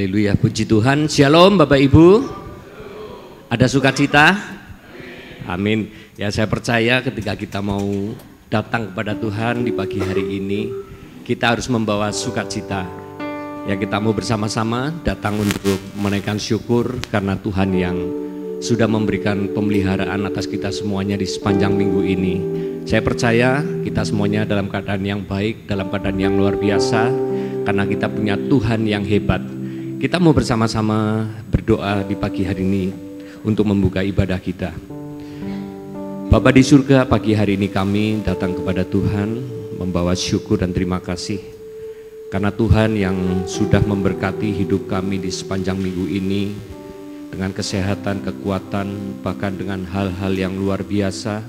Haleluya, puji Tuhan. Shalom Bapak Ibu. Ada sukacita? Amin. Ya, saya percaya ketika kita mau datang kepada Tuhan di pagi hari ini, kita harus membawa sukacita. Ya, kita mau bersama-sama datang untuk menaikkan syukur karena Tuhan yang sudah memberikan pemeliharaan atas kita semuanya di sepanjang minggu ini. Saya percaya kita semuanya dalam keadaan yang baik, dalam keadaan yang luar biasa, karena kita punya Tuhan yang hebat. Kita mau bersama-sama berdoa di pagi hari ini untuk membuka ibadah kita. Bapa di surga, pagi hari ini kami datang kepada Tuhan membawa syukur dan terima kasih karena Tuhan yang sudah memberkati hidup kami di sepanjang minggu ini dengan kesehatan, kekuatan, bahkan dengan hal-hal yang luar biasa.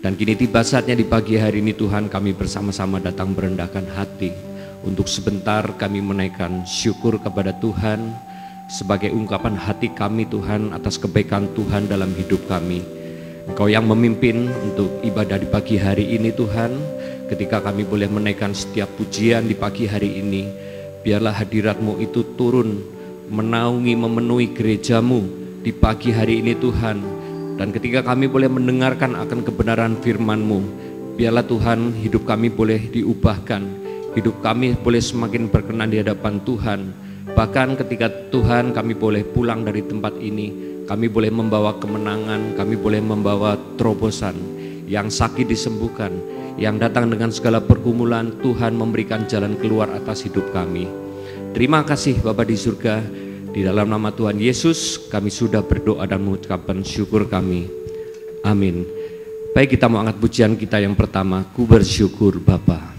Dan kini tiba saatnya di pagi hari ini Tuhan, kami bersama-sama datang merendahkan hati untuk sebentar kami menaikkan syukur kepada Tuhan sebagai ungkapan hati kami Tuhan atas kebaikan Tuhan dalam hidup kami. Engkau yang memimpin untuk ibadah di pagi hari ini Tuhan. Ketika kami boleh menaikkan setiap pujian di pagi hari ini, biarlah hadirat-Mu itu turun menaungi, memenuhi gereja-Mu di pagi hari ini Tuhan. Dan ketika kami boleh mendengarkan akan kebenaran firman-Mu, biarlah Tuhan hidup kami boleh diubahkan, hidup kami boleh semakin berkenan di hadapan Tuhan. Bahkan ketika Tuhan kami boleh pulang dari tempat ini, kami boleh membawa kemenangan, kami boleh membawa terobosan, yang sakit disembuhkan, yang datang dengan segala pergumulan, Tuhan memberikan jalan keluar atas hidup kami. Terima kasih Bapa di surga, di dalam nama Tuhan Yesus kami sudah berdoa dan mengucapkan syukur kami. Amin. Baik, kita mau angkat pujian kita yang pertama, Ku Bersyukur Bapa.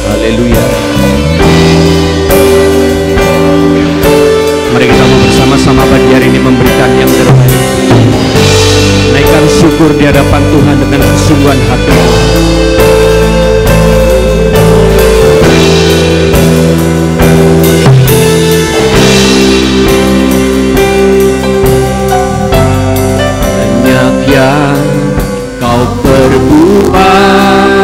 Haleluya. Mari kita mau bersama-sama pagi hari ini memberikan yang terbaik. Naikkan syukur di hadapan Tuhan dengan kesungguhan hati. Banyak yang kau perbuat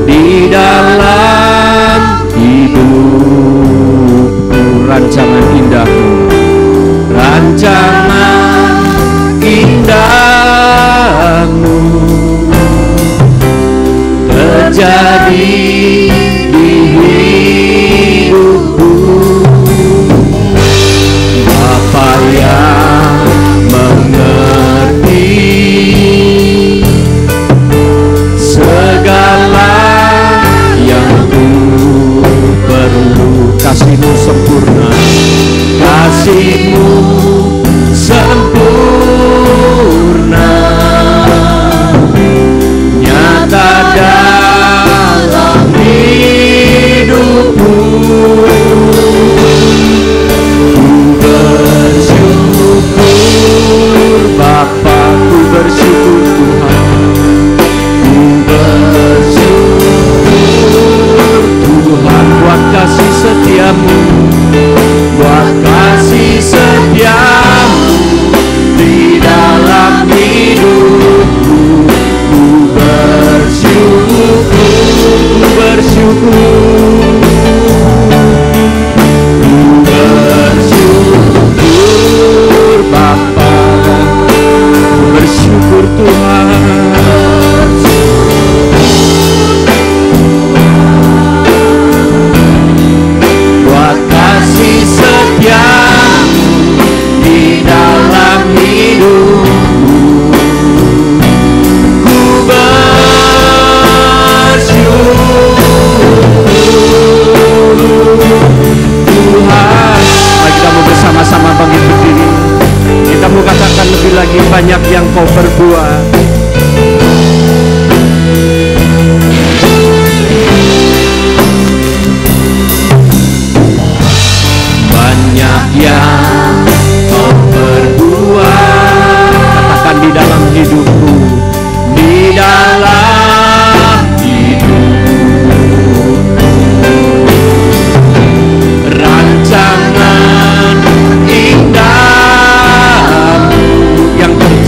di dalam hidupku, rancangan indahmu, rancangan indahmu terjadi di hidupku. Bapa yang mengerti segala yang ku perlu, kasih-Mu sempurna, kasih-Mu sempurna, nyata dalam hidupku. Ku bersyukur Bapa, ku bersyukur Tuhan, ku bersyukur Tuhan buat kasih setiamu, buat kasih setiamu di dalam hidupku. Ku bersyukur, ku bersyukur, ku bersyukur Bapa, ku bersyukur Tuhan. Buat kasih setiamu di dalam hidupku. Ku bersyukur Tuhan. Mari kita mau bersama-sama bangkit berdiri. Kita mau katakan lebih lagi, banyak yang kau perbuat. Banyak yang kau perbuat, katakan di dalam hidupku, di dalam hidupku. Rancangan indahmu yang terjadi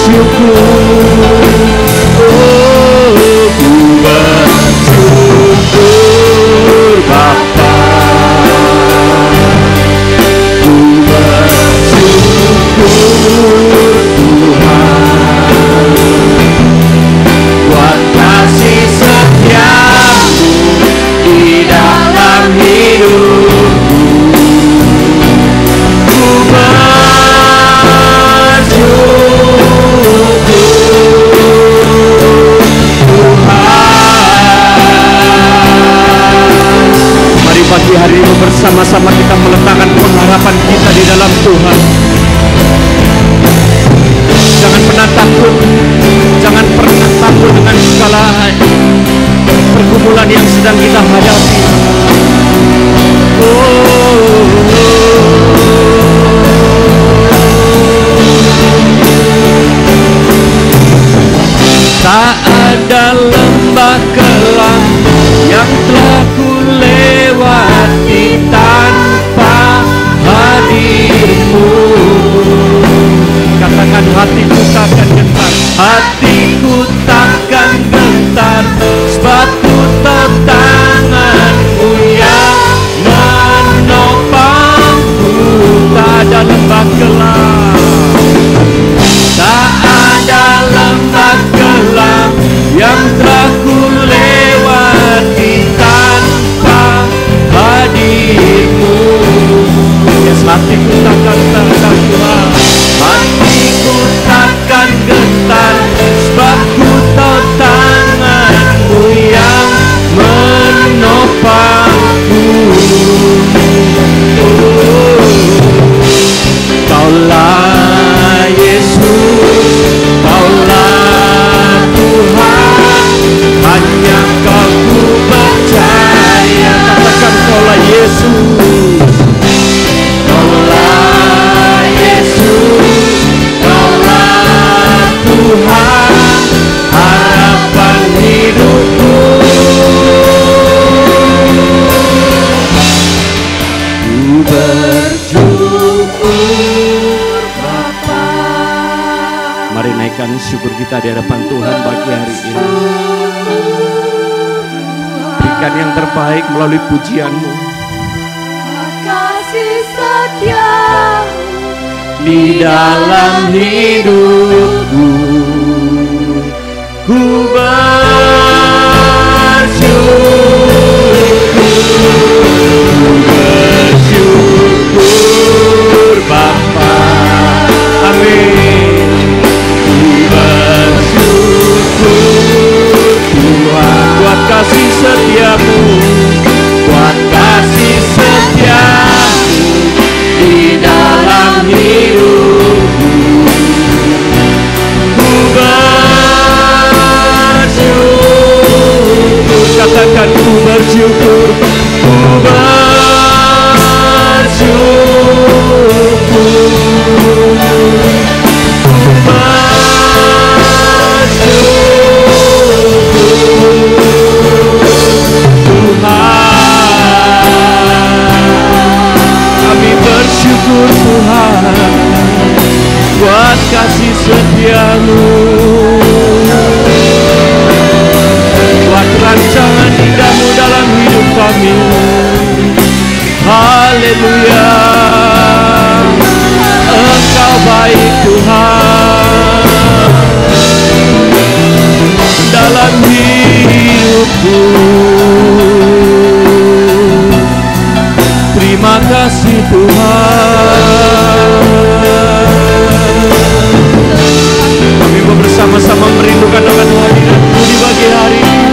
bersyukur, oh ku bersyukur Bapa, ku bersyukur Tuhan, buat kasih setiamu di dalam hidupku. Ku bersyukur Tuhan. Mari pagi hari ini bersama-sama kita meletakkan pengharapan kita di dalam Tuhan. Jangan pernah takut, jangan pernah takut dengan segala pergumulan yang sedang kita hadapi. Tak ada lembah kelam yang telah ku lewati tanpa hadirmu. Katakan hatiku takkan gentar, hatiku takkan gentar, sebab ku tahu tanganmu yang menopangku. Tak ada lembah gelap, tak ada lembah gelap yang telah ku lewati tanpa hadirmu. Yes, hatiku takkan gentar Tuhan, hatiku takkan gentar, sebab ku tahu tanganmu yang menopangku. Kaulah Yesus, Kaulah Tuhan, hanya Kau ku percaya. Katakan Kaulah Yesus, Kaulah Yesus, Kaulah Tuhan, harapan hidupku. Ku bersyukur Bapa. Mari naikkan syukur kita di hadapan Tuhan pagi hari ini. Berikan yang terbaik melalui pujian-Mu. Kasih setiamu Di dalam hidupku, ku bersyukur Bapa. Amin. Ku bersyukur Tuhan, buat kasih setiamu, buat kasih setiamu di dalam hidupku. Ku bersyukur, katakan ku bersyukur, ku bersyukur, kami bersyukur Tuhan buat kasih setiamu, buat rancangan indahmu dalam hidup kami. Haleluya, Engkau baik Tuhan dalam hidupku. Terima kasih Tuhan. Kami mau bersama-sama merindukan akan hadirat-Mu di pagi hari ini.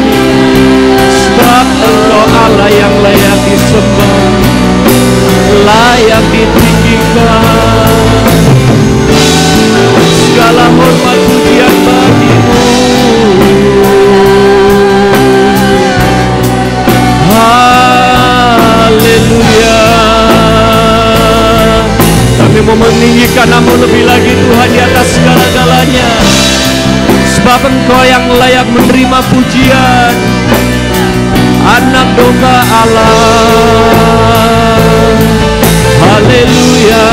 Sebab Engkau Allah yang layak disembah, layak ditinggikan. Segala hormat pujian bagi-Mu. Haleluya. Kami mau meninggikan Nama lebih lagi Tuhan di atas segala-galanya. Sebab Engkau yang layak menerima pujian, Anak domba Allah. Haleluya.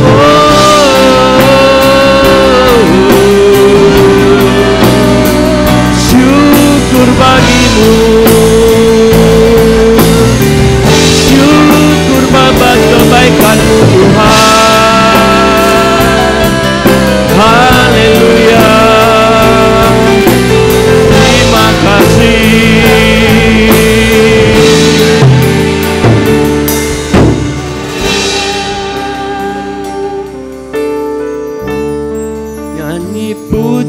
Oh,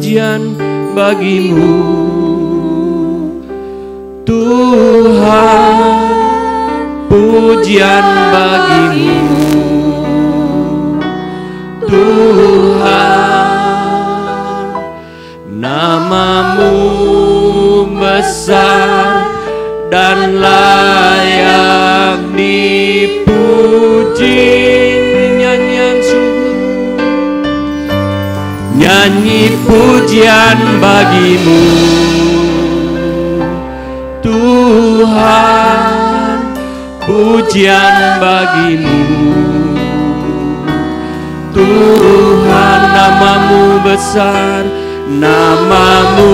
pujian bagimu Tuhan, pujian bagimu Tuhan, namamu besar dan layak dipuji. Nyanyian syukur, nyanyi pujian bagimu Tuhan, pujian bagimu Tuhan, namamu besar, namamu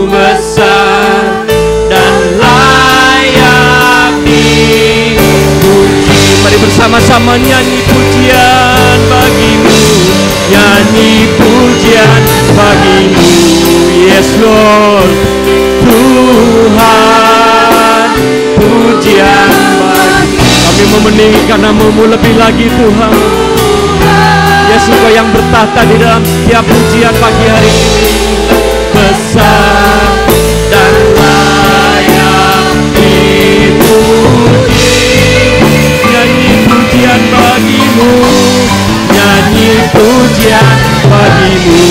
besar dan layak dipuji. Mari bersama-sama nyanyi pujian bagimu, nyanyi pujian bagimu. Yes Lord, Tuhan, pujian bagimu. Kami mau meninggikan namamu lebih lagi Tuhan. Yesus, Kau yang bertahta di dalam setiap pujian pagi hari ini, besar dan layak dipuji. Nyanyi pujian bagimu, nyanyi pujian bagimu.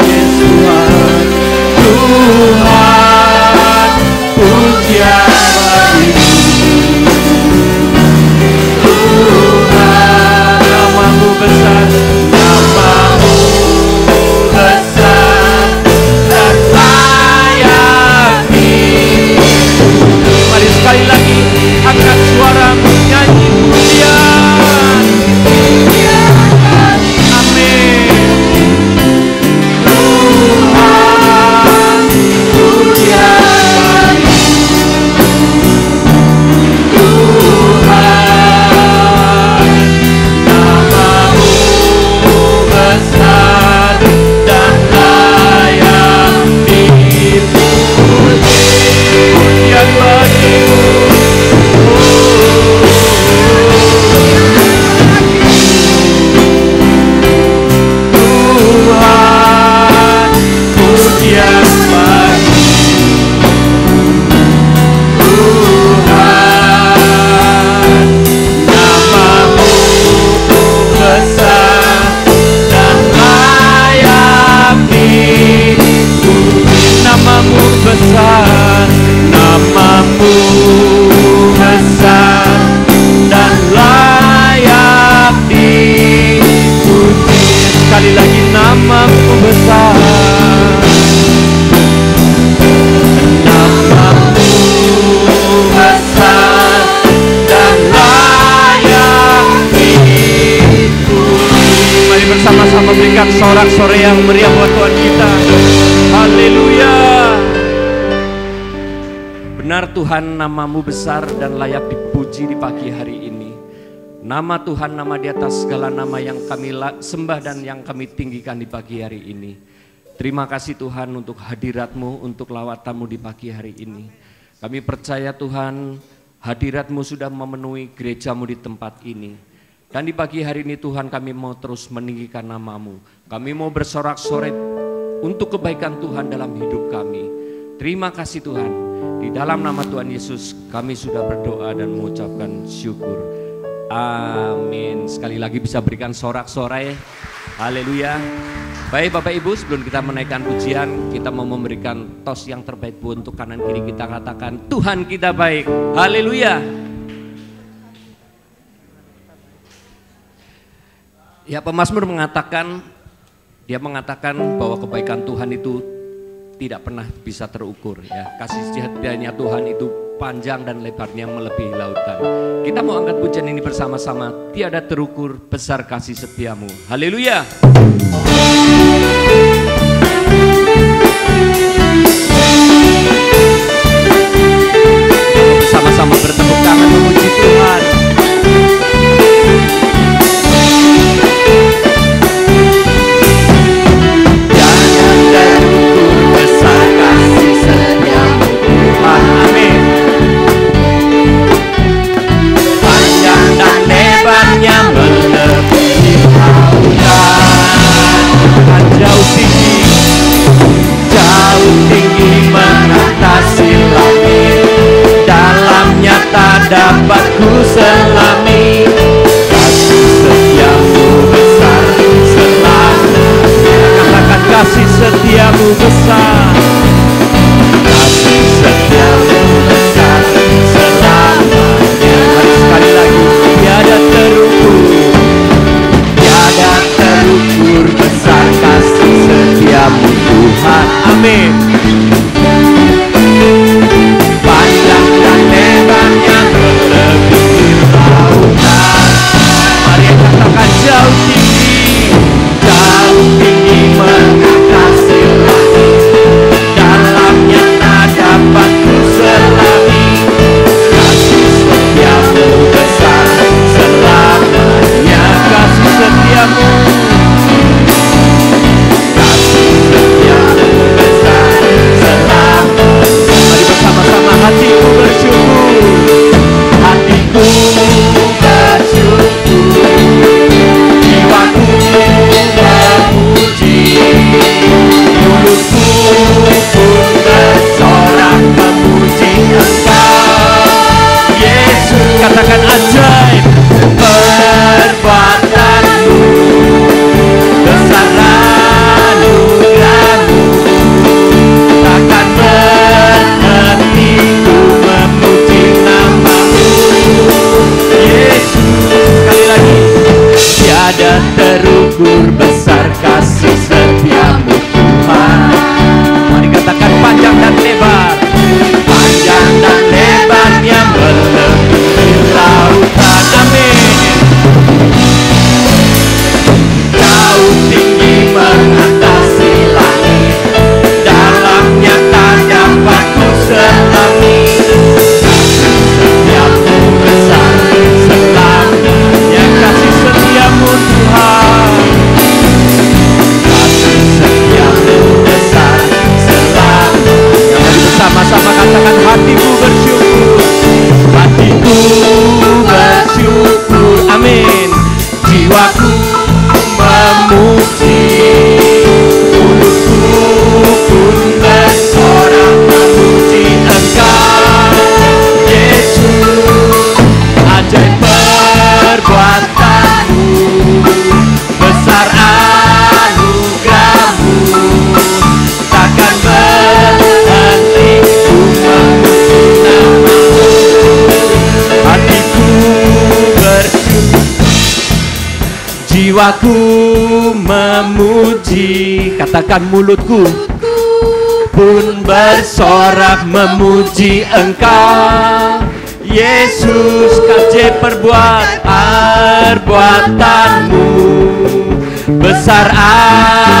Yes Tuhan, Tuhan, pujian bagimu Tuhan, namamu besar, namamu besar dan layak dipuji. Mari sekali lagi angkat suara nyanyi pujian. Amin. Tuhan, pujian Tuhan, namamu besar dan layak dipuji. Pujian bagimu Tuhan, pujian bagimu Tuhan, namamu besar dan layak dipuji. Namamu besar, namamu besar dan layak dipuji. Sekali lagi namamu besar, namamu besar dan layak dipuji. Mari bersama-sama berikan sorak-sorai yang meriah buat Tuhan kita. Haleluya. Benar Tuhan, namamu besar dan layak dipuji di pagi hari ini. Nama Tuhan, nama di atas segala nama yang kami sembah dan yang kami tinggikan di pagi hari ini. Terima kasih Tuhan untuk hadirat-Mu, untuk lawatan-Mu di pagi hari ini. Kami percaya Tuhan, hadirat-Mu sudah memenuhi gereja-Mu di tempat ini. Dan di pagi hari ini Tuhan, kami mau terus meninggikan nama-Mu. Kami mau bersorak-sorai untuk kebaikan Tuhan dalam hidup kami. Terima kasih Tuhan. Di dalam nama Tuhan Yesus kami sudah berdoa dan mengucapkan syukur. Amin. Sekali lagi bisa berikan sorak-sorai. Haleluya. Baik Bapak Ibu, sebelum kita menaikkan pujian, kita mau memberikan tos yang terbaik Bu untuk kanan kiri kita, katakan Tuhan kita baik. Haleluya. Ya, pemazmur mengatakan, dia mengatakan bahwa kebaikan Tuhan itu tidak pernah bisa terukur ya. Kasih setianya Tuhan itu panjang dan lebarnya melebihi lautan. Kita mau angkat pujian ini bersama-sama. Tiada terukur besar kasih setiamu. Haleluya. Sama-sama bertepuk tangan memuji Tuhan. Melebihi lautan, jauh tinggi tiada terukur besar kasih setiamu Tuhan. Mari katakan panjang dan lebar. Panjang dan lebarnya melebihi lautan. Amin. Jauh tinggi mengatasi langit, dalamnya tak dapat ku selami. Setiamu besar selamanya, kasih setiamu Tuhan. Kasih setiamu besar selamanya. Mari bersama-sama katakan hatiku bersyukur. Hatiku bersyukur. Amin. Jiwaku memuji, mulutku pun bersorak memuji Engkau Yesus. Ajaib perbuatanmu, besar anugerahmu, takkan berhenti ku memuji namamu. Hatiku bersyukur, jiwaku memuji. Katakan mulutku pun bersorak memuji Engkau Yesus. Ajaib perbuatanmu, besar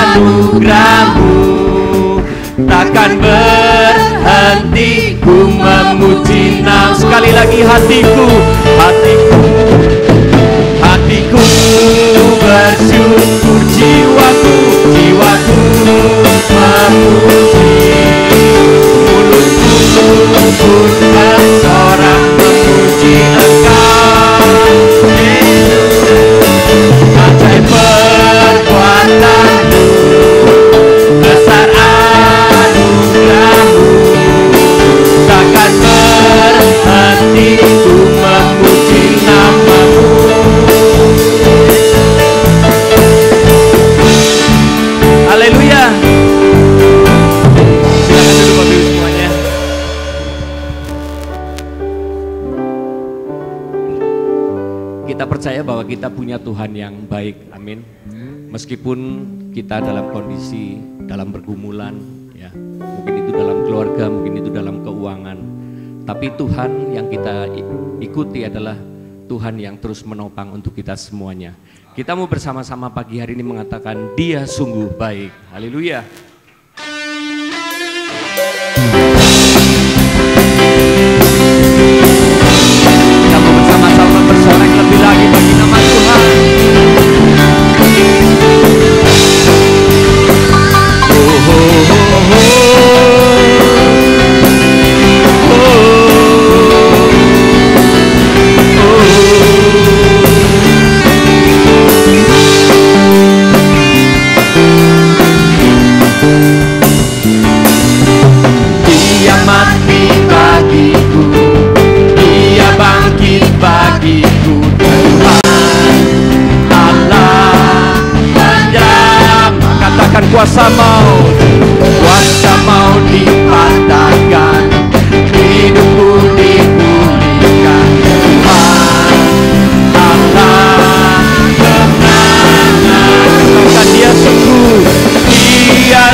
anugerahmu, takkan berhenti ku memuji namamu. Sekali lagi hatiku bersyukur. Jiwaku memuji, mulutku pun bersorak memuji Engkau Yesus. Ajaib perbuatanmu, besar anugerahmu, takkan berhenti ku memuji namamu. Haleluya. Silakan dulu Bapak Ibu semuanya. Kita percaya bahwa kita punya Tuhan yang baik. Amin. Meskipun kita dalam kondisi, dalam pergumulan, ya, mungkin itu dalam keluarga, mungkin itu dalam keuangan, tapi Tuhan yang kita ikuti adalah Tuhan yang terus menopang untuk kita semuanya. Kita mau bersama-sama pagi hari ini mengatakan Dia sungguh baik. Haleluya. Kita mau bersama-sama bersorak lebih lagi bagi nama Tuhan. Dia mati bagiku, Dia bangkit bagiku. Tuhan Allah menjamah. Katakan kuasa maut dipatahkan, hidupku dipulihkan. Tuhan Allah kemenangan. Katakan Dia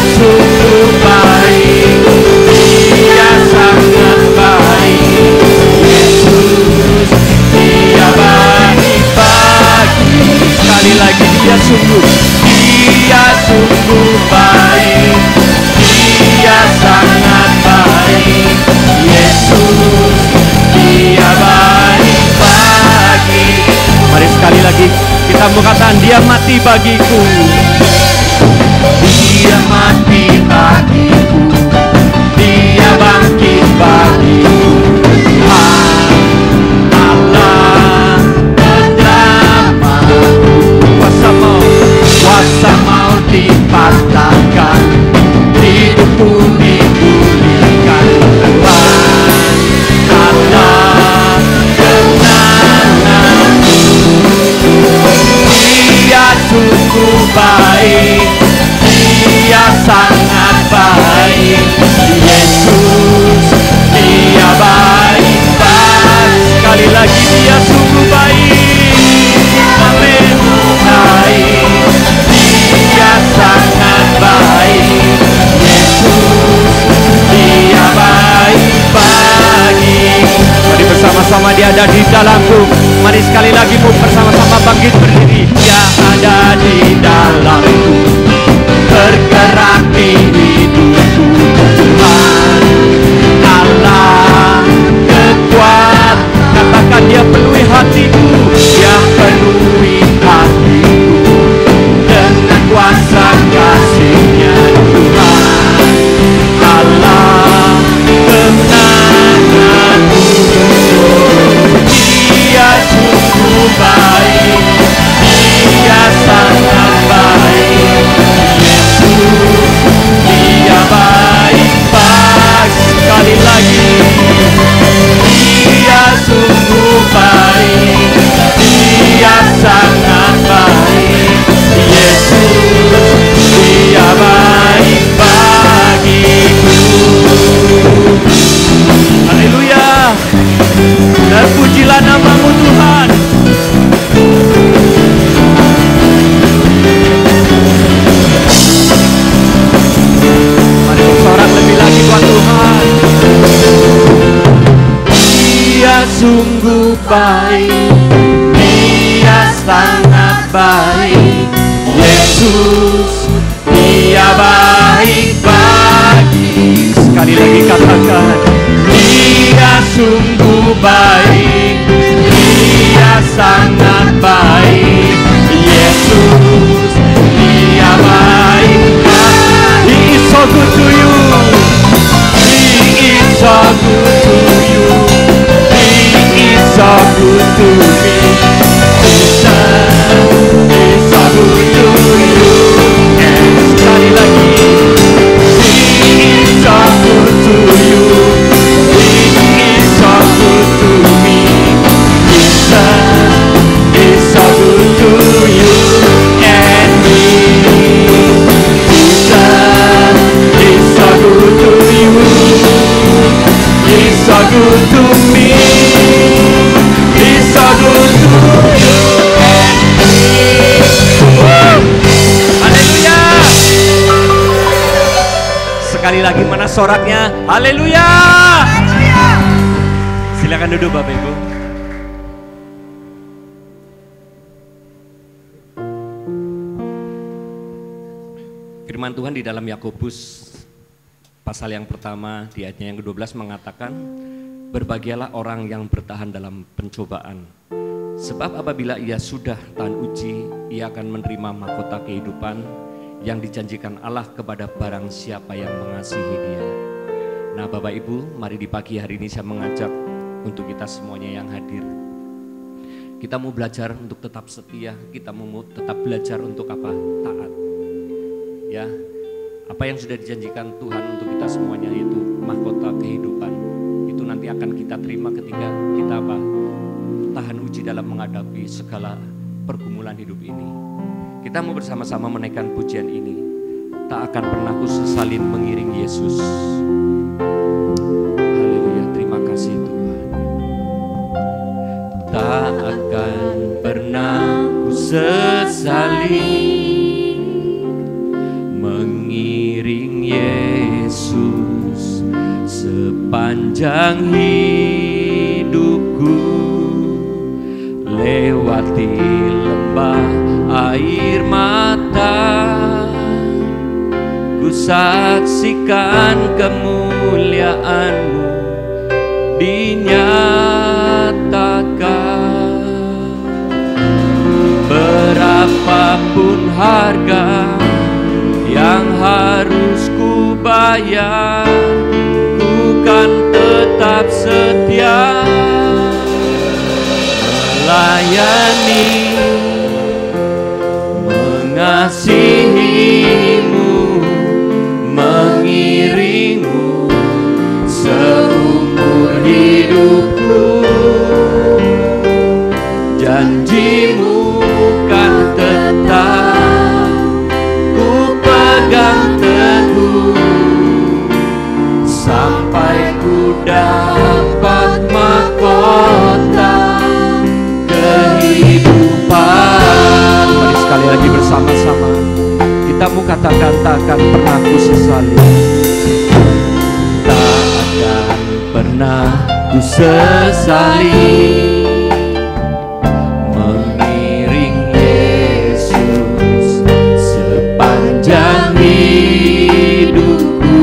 sungguh baik, Dia sangat baik. Yesus, Dia baik bagi. Sekali lagi Dia sungguh baik, Dia sangat baik. Yesus, Dia baik bagi. Mari sekali lagi kita mengatakan Dia mati bagiku. Dia mati bagiku, Dia bangkit bagiku. Tuhan Allah menjamah. Kuasa maut dipatahkan, hidupku dipulihkan. Tuhan Allah kenanganku. Dia sungguh baik, Dia sangat baik. Yesus, Dia baik banget. Sekali lagi Dia sungguh baik. Amin. baik, Dia sangat baik. Yesus, Dia baik bagi. Sekali lagi katakan, Dia sungguh baik, Dia sangat baik. Yesus, Dia baik. He is so good to you. He is so good to you. He is so good to me. Jesus is so good to you. And sekali lagi, He is so good to you. He is so good to me. Jesus is so good to you and me. Jesus is so good to you. He's so good to me. He's so good to you and me. Haleluya. Sekali lagi, mana soraknya? Haleluya. Silakan duduk Bapak Ibu. Firman Tuhan di dalam Yakobus pasal yang pertama di ayatnya yang ke-12 mengatakan, berbahagialah orang yang bertahan dalam pencobaan, sebab apabila ia sudah tahan uji, ia akan menerima mahkota kehidupan yang dijanjikan Allah kepada barang siapa yang mengasihi Dia. Nah Bapak Ibu, mari di pagi hari ini saya mengajak untuk kita semuanya yang hadir, kita mau belajar untuk tetap setia, kita mau tetap belajar untuk apa? Taat. Ya, apa yang sudah dijanjikan Tuhan untuk kita semuanya, yaitu mahkota kehidupan, itu nanti akan kita terima ketika kita apa? Tahan uji dalam menghadapi segala pergumulan hidup ini. Kita mau bersama-sama menaikkan pujian ini. Tak akan pernah ku sesalin mengiring Yesus. Haleluya, terima kasih Tuhan. Tak akan pernah ku sesali mengiring Yesus sepanjang hidupku, lewati lembah air mata, ku saksikan kemuliaan-Mu dinyatakan. Berapapun harga yang harus ku bayar, ku kan tetap setia melayani, mengasihi-Mu, mengiring-Mu seumur hidupku. Janji-Mu kan tetap ku pegang teguh, sampai ku dapat mahkota kehidupan. Mari sekali lagi bersama-sama kita mau katakan, tak akan pernah ku sesali, tak akan pernah ku sesali mengiring Yesus sepanjang hidupku,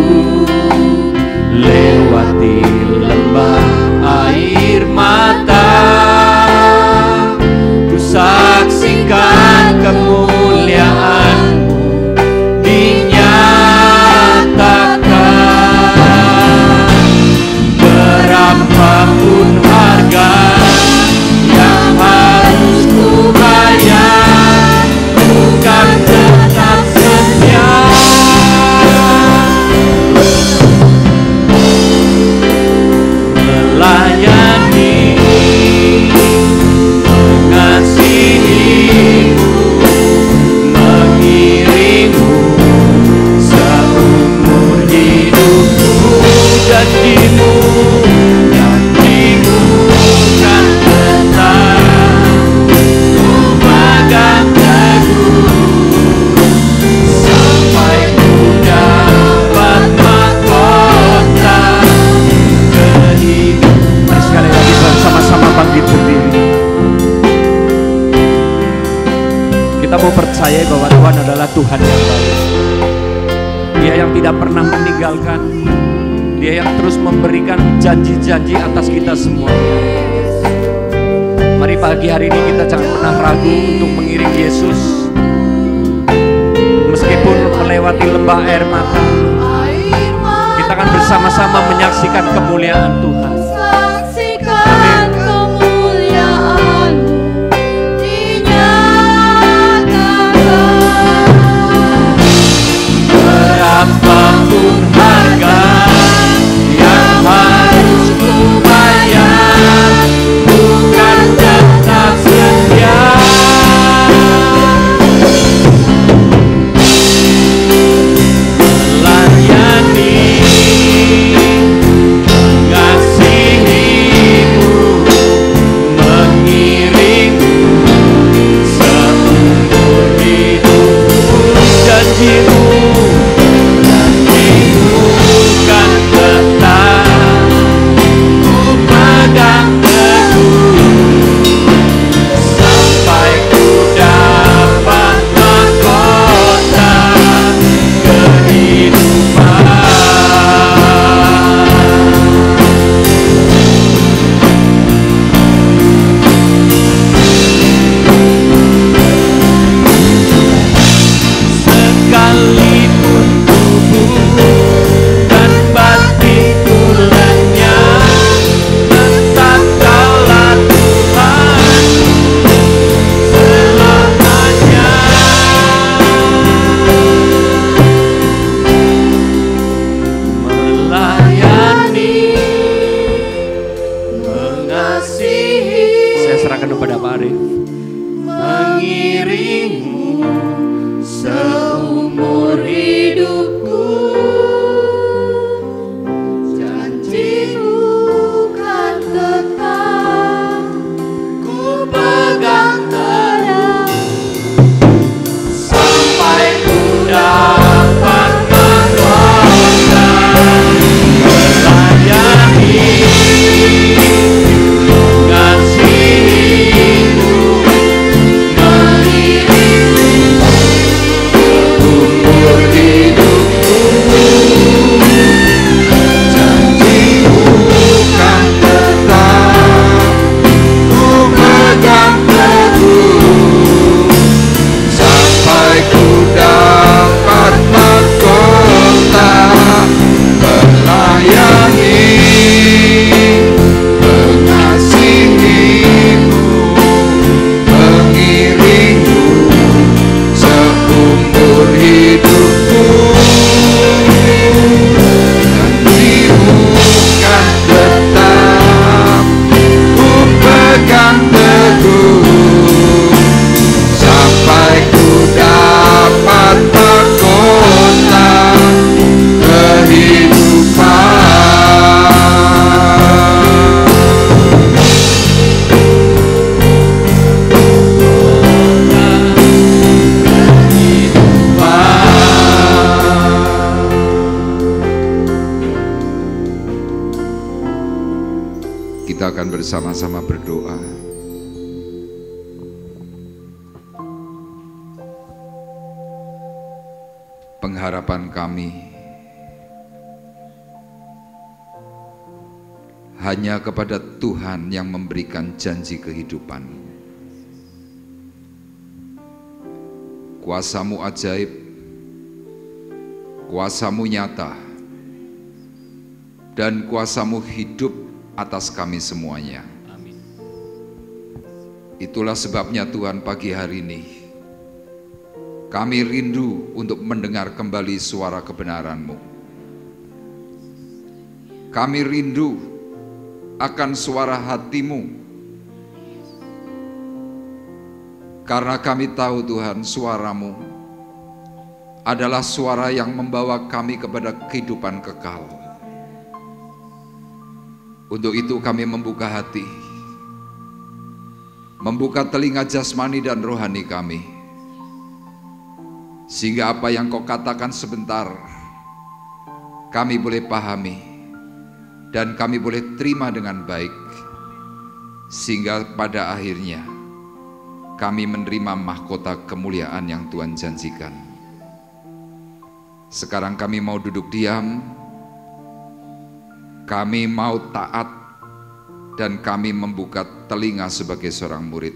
lewati lembah air mata, ku saksikan kemuliaan-Mu dinyatakan. Berapapun harga bahwa Tuhan adalah Tuhan yang baik. Dia yang tidak pernah meninggalkan, Dia yang terus memberikan janji-janji atas kita semuanya. Mari pagi hari ini kita jangan pernah ragu untuk mengiring Yesus. Meskipun melewati lembah air mata, kita akan bersama-sama menyaksikan kemuliaan Tuhan. Saksikan kemuliaan dinyatakan. Berapapun harga yang harus ku bayar, bukan tetap setia. Melayani, mengasihimu, mengiringmu seumur hidupku. Janjimu kan tetap ku pegang teguh sampai ku dapat mahkota kehidupan. Sekalipun tubuh dan batinku lenyap, tetap Kaulah Tuhan selamanya. Melayani, mengasihi, saya serahkan kepada Pak Arif, mengiringmu seumur hidupku. Janjimu kan tetap ku pegang teguh Sampai ku dapat mahkota melayani, mengasihimu, mengiringmu seumur hidupku. Janjimu kan tetap ku pegang teguh sampai ku dapat mahkota melayani, mengasihimu, mengiringmu seumur hidupku. Janjimu kan tetap ku pegang teguh sampai ku dapat mahkota kehidupan. Kita akan bersama-sama berdoa. Pengharapan kami hanya kepada Tuhan yang memberikan janji kehidupan. Kuasa-Mu ajaib, Kuasa-Mu nyata, dan Kuasa-Mu hidup atas kami semuanya. Itulah sebabnya Tuhan, pagi hari ini kami rindu untuk mendengar kembali suara kebenaran-Mu. Kami rindu akan suara hati-Mu, karena kami tahu Tuhan, suara-Mu adalah suara yang membawa kami kepada kehidupan kekal. Untuk itu kami membuka hati, membuka telinga jasmani dan rohani kami, sehingga apa yang Kau katakan sebentar kami boleh pahami dan kami boleh terima dengan baik, sehingga pada akhirnya kami menerima mahkota kemuliaan yang Tuhan janjikan. Sekarang kami mau duduk diam, kami mau taat, dan kami membuka telinga sebagai seorang murid.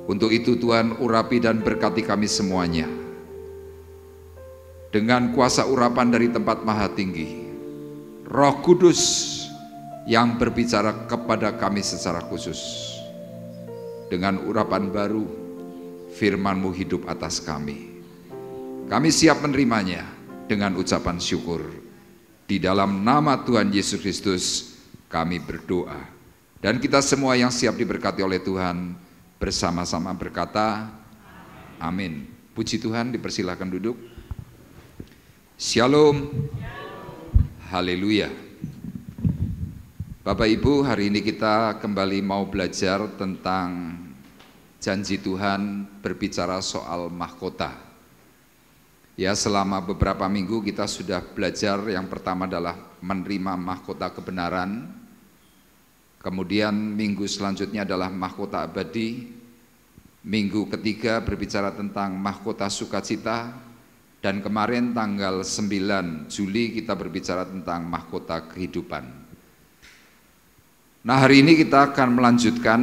Untuk itu Tuhan, urapi dan berkati kami semuanya. Dengan kuasa urapan dari tempat maha tinggi, Roh Kudus yang berbicara kepada kami secara khusus. Dengan urapan baru, firman-Mu hidup atas kami. Kami siap menerimanya dengan ucapan syukur. Di dalam nama Tuhan Yesus Kristus kami berdoa. Dan kita semua yang siap diberkati oleh Tuhan bersama-sama berkata, amin. Puji Tuhan, dipersilakan duduk. Shalom. Haleluya. Bapak Ibu, hari ini kita kembali mau belajar tentang janji Tuhan berbicara soal mahkota. Ya, selama beberapa minggu kita sudah belajar. Yang pertama adalah menerima mahkota kebenaran. Kemudian minggu selanjutnya adalah mahkota abadi. Minggu ketiga berbicara tentang mahkota sukacita. Dan kemarin tanggal 9 Juli kita berbicara tentang mahkota kehidupan. Nah, hari ini kita akan melanjutkan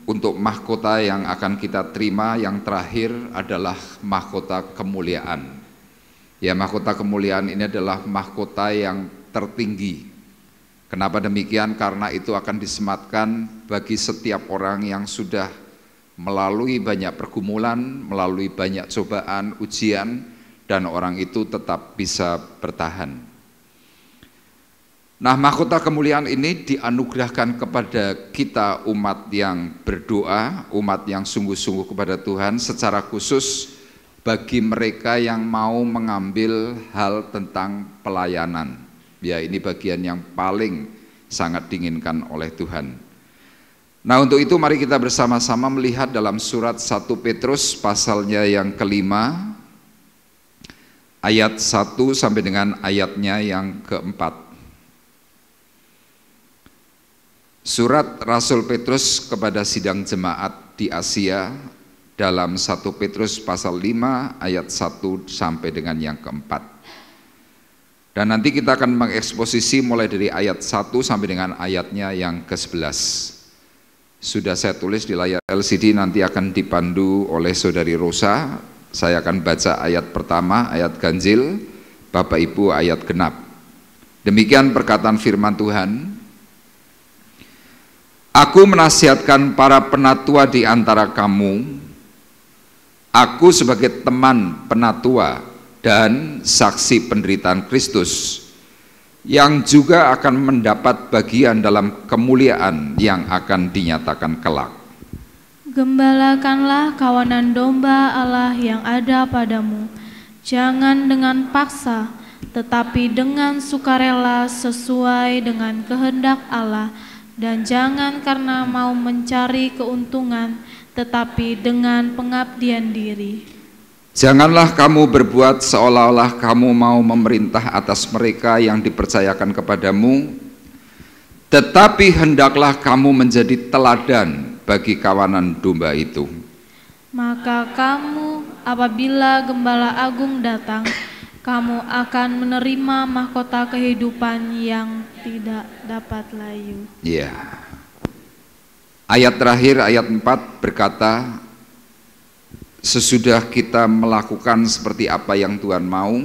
untuk mahkota yang akan kita terima. Yang terakhir adalah mahkota kemuliaan. Ya, mahkota kemuliaan ini adalah mahkota yang tertinggi. Kenapa demikian? Karena itu akan disematkan bagi setiap orang yang sudah melalui banyak pergumulan, melalui banyak cobaan, ujian, dan orang itu tetap bisa bertahan. Nah, mahkota kemuliaan ini dianugerahkan kepada kita umat yang berdoa, umat yang sungguh-sungguh kepada Tuhan, secara khusus bagi mereka yang mau mengambil hal tentang pelayanan. Ya, ini bagian yang paling sangat diinginkan oleh Tuhan. Nah, untuk itu mari kita bersama-sama melihat dalam surat 1 Petrus pasalnya yang kelima, ayat 1 sampai dengan ayatnya yang keempat. Surat Rasul Petrus kepada sidang jemaat di Asia dalam 1 Petrus pasal 5 ayat 1 sampai dengan yang keempat. Dan nanti kita akan mengeksposisi mulai dari ayat 1 sampai dengan ayatnya yang ke-11. Sudah saya tulis di layar LCD, nanti akan dipandu oleh Saudari Rosa. Saya akan baca ayat pertama, ayat ganjil, Bapak Ibu ayat genap. Demikian perkataan firman Tuhan. Aku menasihatkan para penatua di antara kamu, aku sebagai teman penatua dan saksi penderitaan Kristus, yang juga akan mendapat bagian dalam kemuliaan yang akan dinyatakan kelak. Gembalakanlah kawanan domba Allah yang ada padamu, jangan dengan paksa, tetapi dengan sukarela sesuai dengan kehendak Allah, dan jangan karena mau mencari keuntungan, tetapi dengan pengabdian diri. Janganlah kamu berbuat seolah-olah kamu mau memerintah atas mereka yang dipercayakan kepadamu, tetapi hendaklah kamu menjadi teladan bagi kawanan domba itu. Maka kamu, apabila Gembala Agung datang, kamu akan menerima mahkota kehidupan yang tidak dapat layu. Ya. Ayat terakhir, ayat 4 berkata, sesudah kita melakukan seperti apa yang Tuhan mau,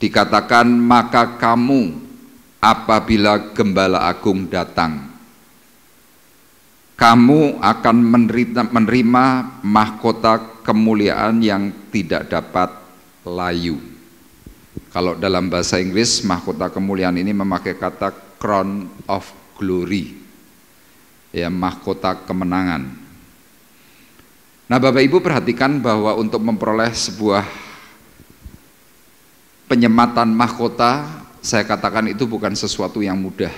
dikatakan maka kamu apabila Gembala Agung datang, kamu akan menerima mahkota kemuliaan yang tidak dapat layu. Kalau dalam bahasa Inggris, mahkota kemuliaan ini memakai kata crown of glory, ya, mahkota kemenangan. Nah, Bapak Ibu perhatikan bahwa untuk memperoleh sebuah penyematan mahkota, saya katakan itu bukan sesuatu yang mudah.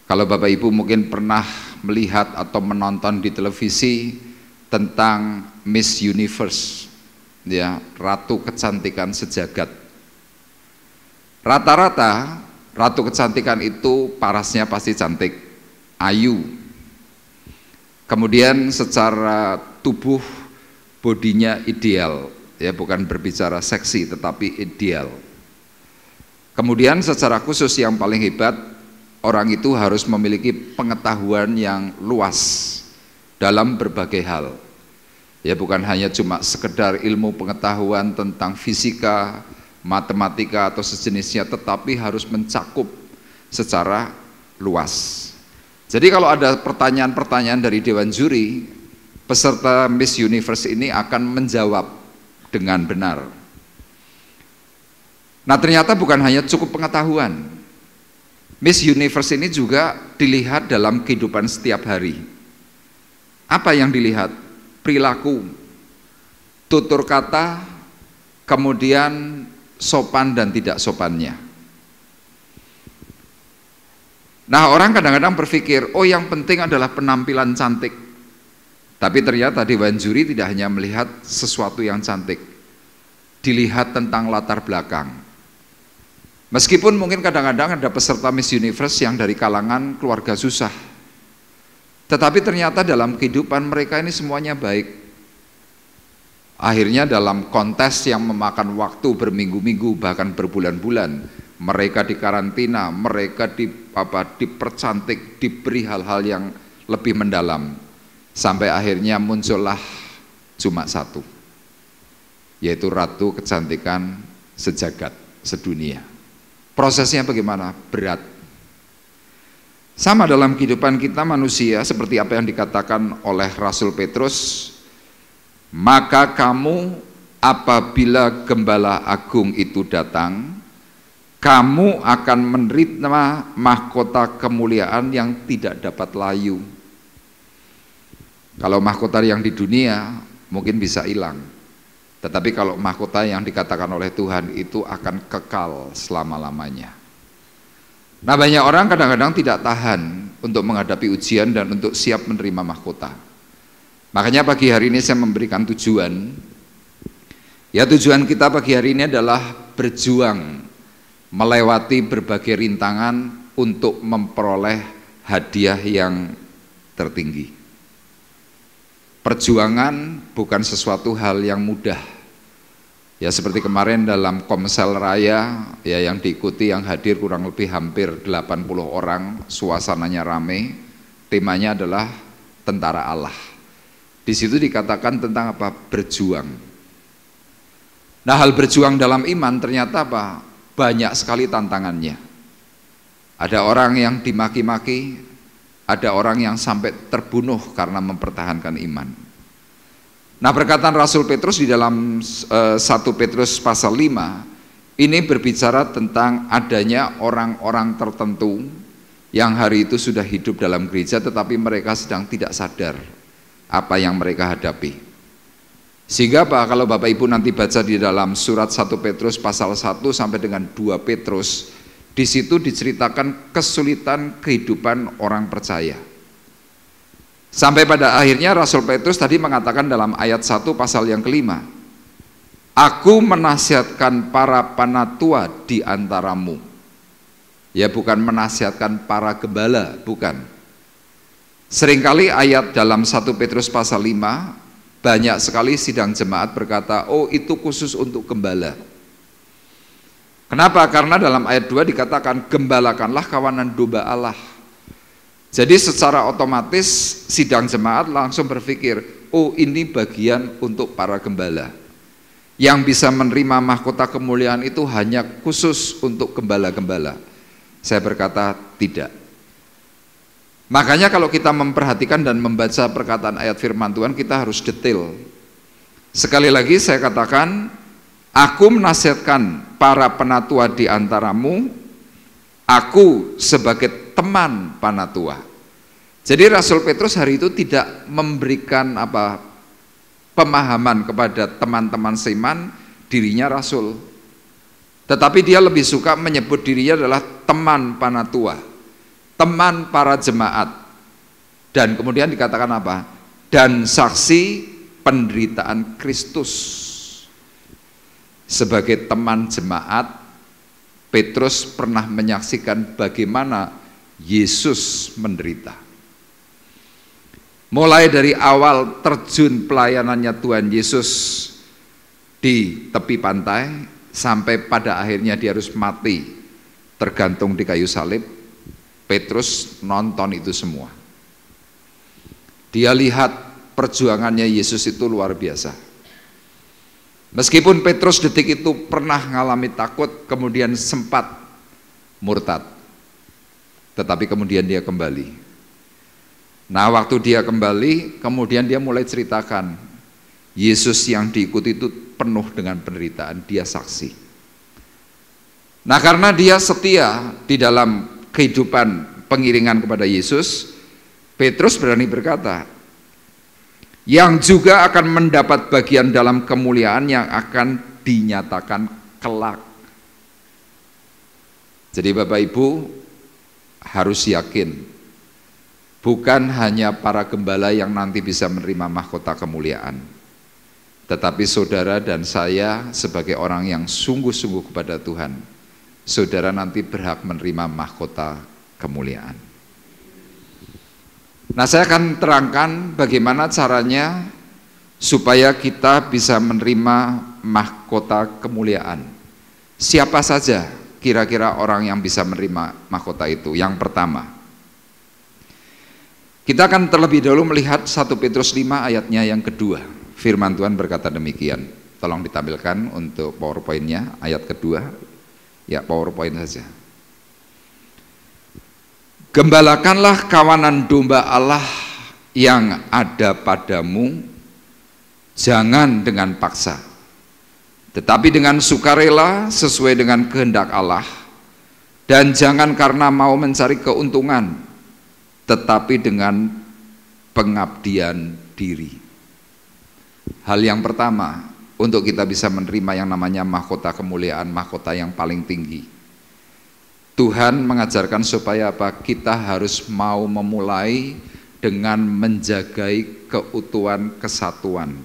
Kalau Bapak Ibu mungkin pernah melihat atau menonton di televisi tentang Miss Universe, ya, ratu kecantikan sejagat. Rata-rata ratu kecantikan itu parasnya pasti cantik, ayu. Kemudian secara tubuh bodinya ideal, ya bukan berbicara seksi tetapi ideal. Kemudian secara khusus yang paling hebat, orang itu harus memiliki pengetahuan yang luas dalam berbagai hal. Ya bukan hanya cuma sekedar ilmu pengetahuan tentang fisika, matematika atau sejenisnya, tetapi harus mencakup secara luas. Jadi kalau ada pertanyaan-pertanyaan dari Dewan Juri, peserta Miss Universe ini akan menjawab dengan benar. Nah ternyata bukan hanya cukup pengetahuan, Miss Universe ini juga dilihat dalam kehidupan setiap hari. Apa yang dilihat? Perilaku, tutur kata, kemudian sopan dan tidak sopannya. Nah orang kadang-kadang berpikir, oh yang penting adalah penampilan cantik. Tapi ternyata Dewan Juri tidak hanya melihat sesuatu yang cantik, dilihat tentang latar belakang. Meskipun mungkin kadang-kadang ada peserta Miss Universe yang dari kalangan keluarga susah, tetapi ternyata dalam kehidupan mereka ini semuanya baik. Akhirnya dalam kontes yang memakan waktu berminggu-minggu bahkan berbulan-bulan, mereka dikarantina, mereka dipercantik, diberi hal-hal yang lebih mendalam, sampai akhirnya muncullah cuma satu, yaitu Ratu Kecantikan sejagat, sedunia. Prosesnya bagaimana? Berat. Sama dalam kehidupan kita manusia, seperti apa yang dikatakan oleh Rasul Petrus, maka kamu apabila Gembala Agung itu datang, kamu akan menerima mahkota kemuliaan yang tidak dapat layu. Kalau mahkota yang di dunia mungkin bisa hilang, tetapi kalau mahkota yang dikatakan oleh Tuhan itu akan kekal selama-lamanya. Nah banyak orang kadang-kadang tidak tahan untuk menghadapi ujian dan untuk siap menerima mahkota. Makanya pagi hari ini saya memberikan tujuan. Ya tujuan kita pagi hari ini adalah berjuang melewati berbagai rintangan untuk memperoleh hadiah yang tertinggi. Perjuangan bukan sesuatu hal yang mudah. Ya seperti kemarin dalam Komsel Raya ya yang diikuti, yang hadir kurang lebih hampir 80 orang, suasananya rame, temanya adalah tentara Allah. Di situ dikatakan tentang apa? Berjuang. Nah hal berjuang dalam iman ternyata apa? Banyak sekali tantangannya. Ada orang yang dimaki-maki, ada orang yang sampai terbunuh karena mempertahankan iman. Nah perkataan Rasul Petrus di dalam 1 Petrus pasal 5 ini berbicara tentang adanya orang-orang tertentu yang hari itu sudah hidup dalam gereja tetapi mereka sedang tidak sadar apa yang mereka hadapi. Sehingga kalau Bapak Ibu nanti baca di dalam surat 1 Petrus pasal 1 sampai dengan 2 Petrus, di situ diceritakan kesulitan kehidupan orang percaya. Sampai pada akhirnya Rasul Petrus tadi mengatakan dalam ayat 1 pasal yang kelima, aku menasihatkan para penatua di antaramu. Ya bukan menasihatkan para gembala, bukan. Seringkali ayat dalam 1 Petrus pasal 5 banyak sekali sidang jemaat berkata, oh itu khusus untuk gembala. Kenapa? Karena dalam ayat 2 dikatakan, gembalakanlah kawanan domba Allah. Jadi secara otomatis sidang jemaat langsung berpikir, oh ini bagian untuk para gembala. Yang bisa menerima mahkota kemuliaan itu hanya khusus untuk gembala-gembala. Saya berkata, tidak. Makanya kalau kita memperhatikan dan membaca perkataan ayat firman Tuhan, kita harus detail. Sekali lagi saya katakan, aku menasihatkan para penatua di antaramu, aku sebagai teman penatua. Jadi Rasul Petrus hari itu tidak memberikan pemahaman kepada teman-teman seiman dirinya rasul. Tetapi dia lebih suka menyebut dirinya adalah teman penatua, teman para jemaat, dan kemudian dikatakan apa? Dan saksi penderitaan Kristus. Sebagai teman jemaat, Petrus pernah menyaksikan bagaimana Yesus menderita. Mulai dari awal terjun pelayanannya Tuhan Yesus di tepi pantai, sampai pada akhirnya dia harus mati tergantung di kayu salib, Petrus nonton itu semua. Dia lihat perjuangannya Yesus itu luar biasa. Meskipun Petrus detik itu pernah mengalami takut, kemudian sempat murtad, tetapi kemudian dia kembali. Nah, waktu dia kembali, kemudian dia mulai ceritakan, Yesus yang diikuti itu penuh dengan penderitaan, dia saksi. Nah, karena dia setia di dalam kehidupan pengiringan kepada Yesus, Petrus berani berkata, yang juga akan mendapat bagian dalam kemuliaan yang akan dinyatakan kelak. Jadi Bapak Ibu harus yakin, bukan hanya para gembala yang nanti bisa menerima mahkota kemuliaan, tetapi saudara dan saya sebagai orang yang sungguh-sungguh kepada Tuhan, saudara nanti berhak menerima mahkota kemuliaan. Nah, saya akan terangkan bagaimana caranya supaya kita bisa menerima mahkota kemuliaan. Siapa saja kira-kira orang yang bisa menerima mahkota itu? Yang pertama, kita akan terlebih dahulu melihat 1 Petrus 5 ayatnya yang kedua. Firman Tuhan berkata demikian. Tolong ditampilkan untuk PowerPoint-nya ayat kedua. Ya, PowerPoint saja. Gembalakanlah kawanan domba Allah yang ada padamu, jangan dengan paksa, tetapi dengan sukarela sesuai dengan kehendak Allah, dan jangan karena mau mencari keuntungan, tetapi dengan pengabdian diri. Hal yang pertama untuk kita bisa menerima yang namanya mahkota kemuliaan, mahkota yang paling tinggi, Tuhan mengajarkan supaya apa? Kita harus mau memulai dengan menjagai keutuhan kesatuan,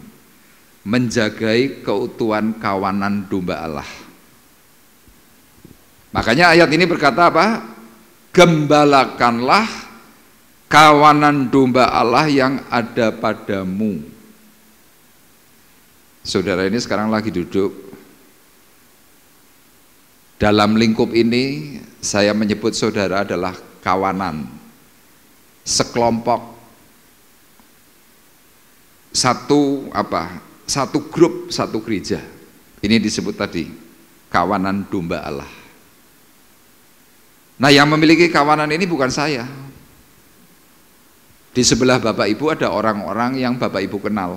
menjagai keutuhan kawanan domba Allah. Makanya ayat ini berkata apa? Gembalakanlah kawanan domba Allah yang ada padamu. Saudara ini sekarang lagi duduk dalam lingkup ini, saya menyebut saudara adalah kawanan, sekelompok, satu grup, satu gereja. Ini disebut tadi kawanan domba Allah. Nah, yang memiliki kawanan ini bukan saya. Di sebelah Bapak Ibu ada orang-orang yang Bapak Ibu kenal.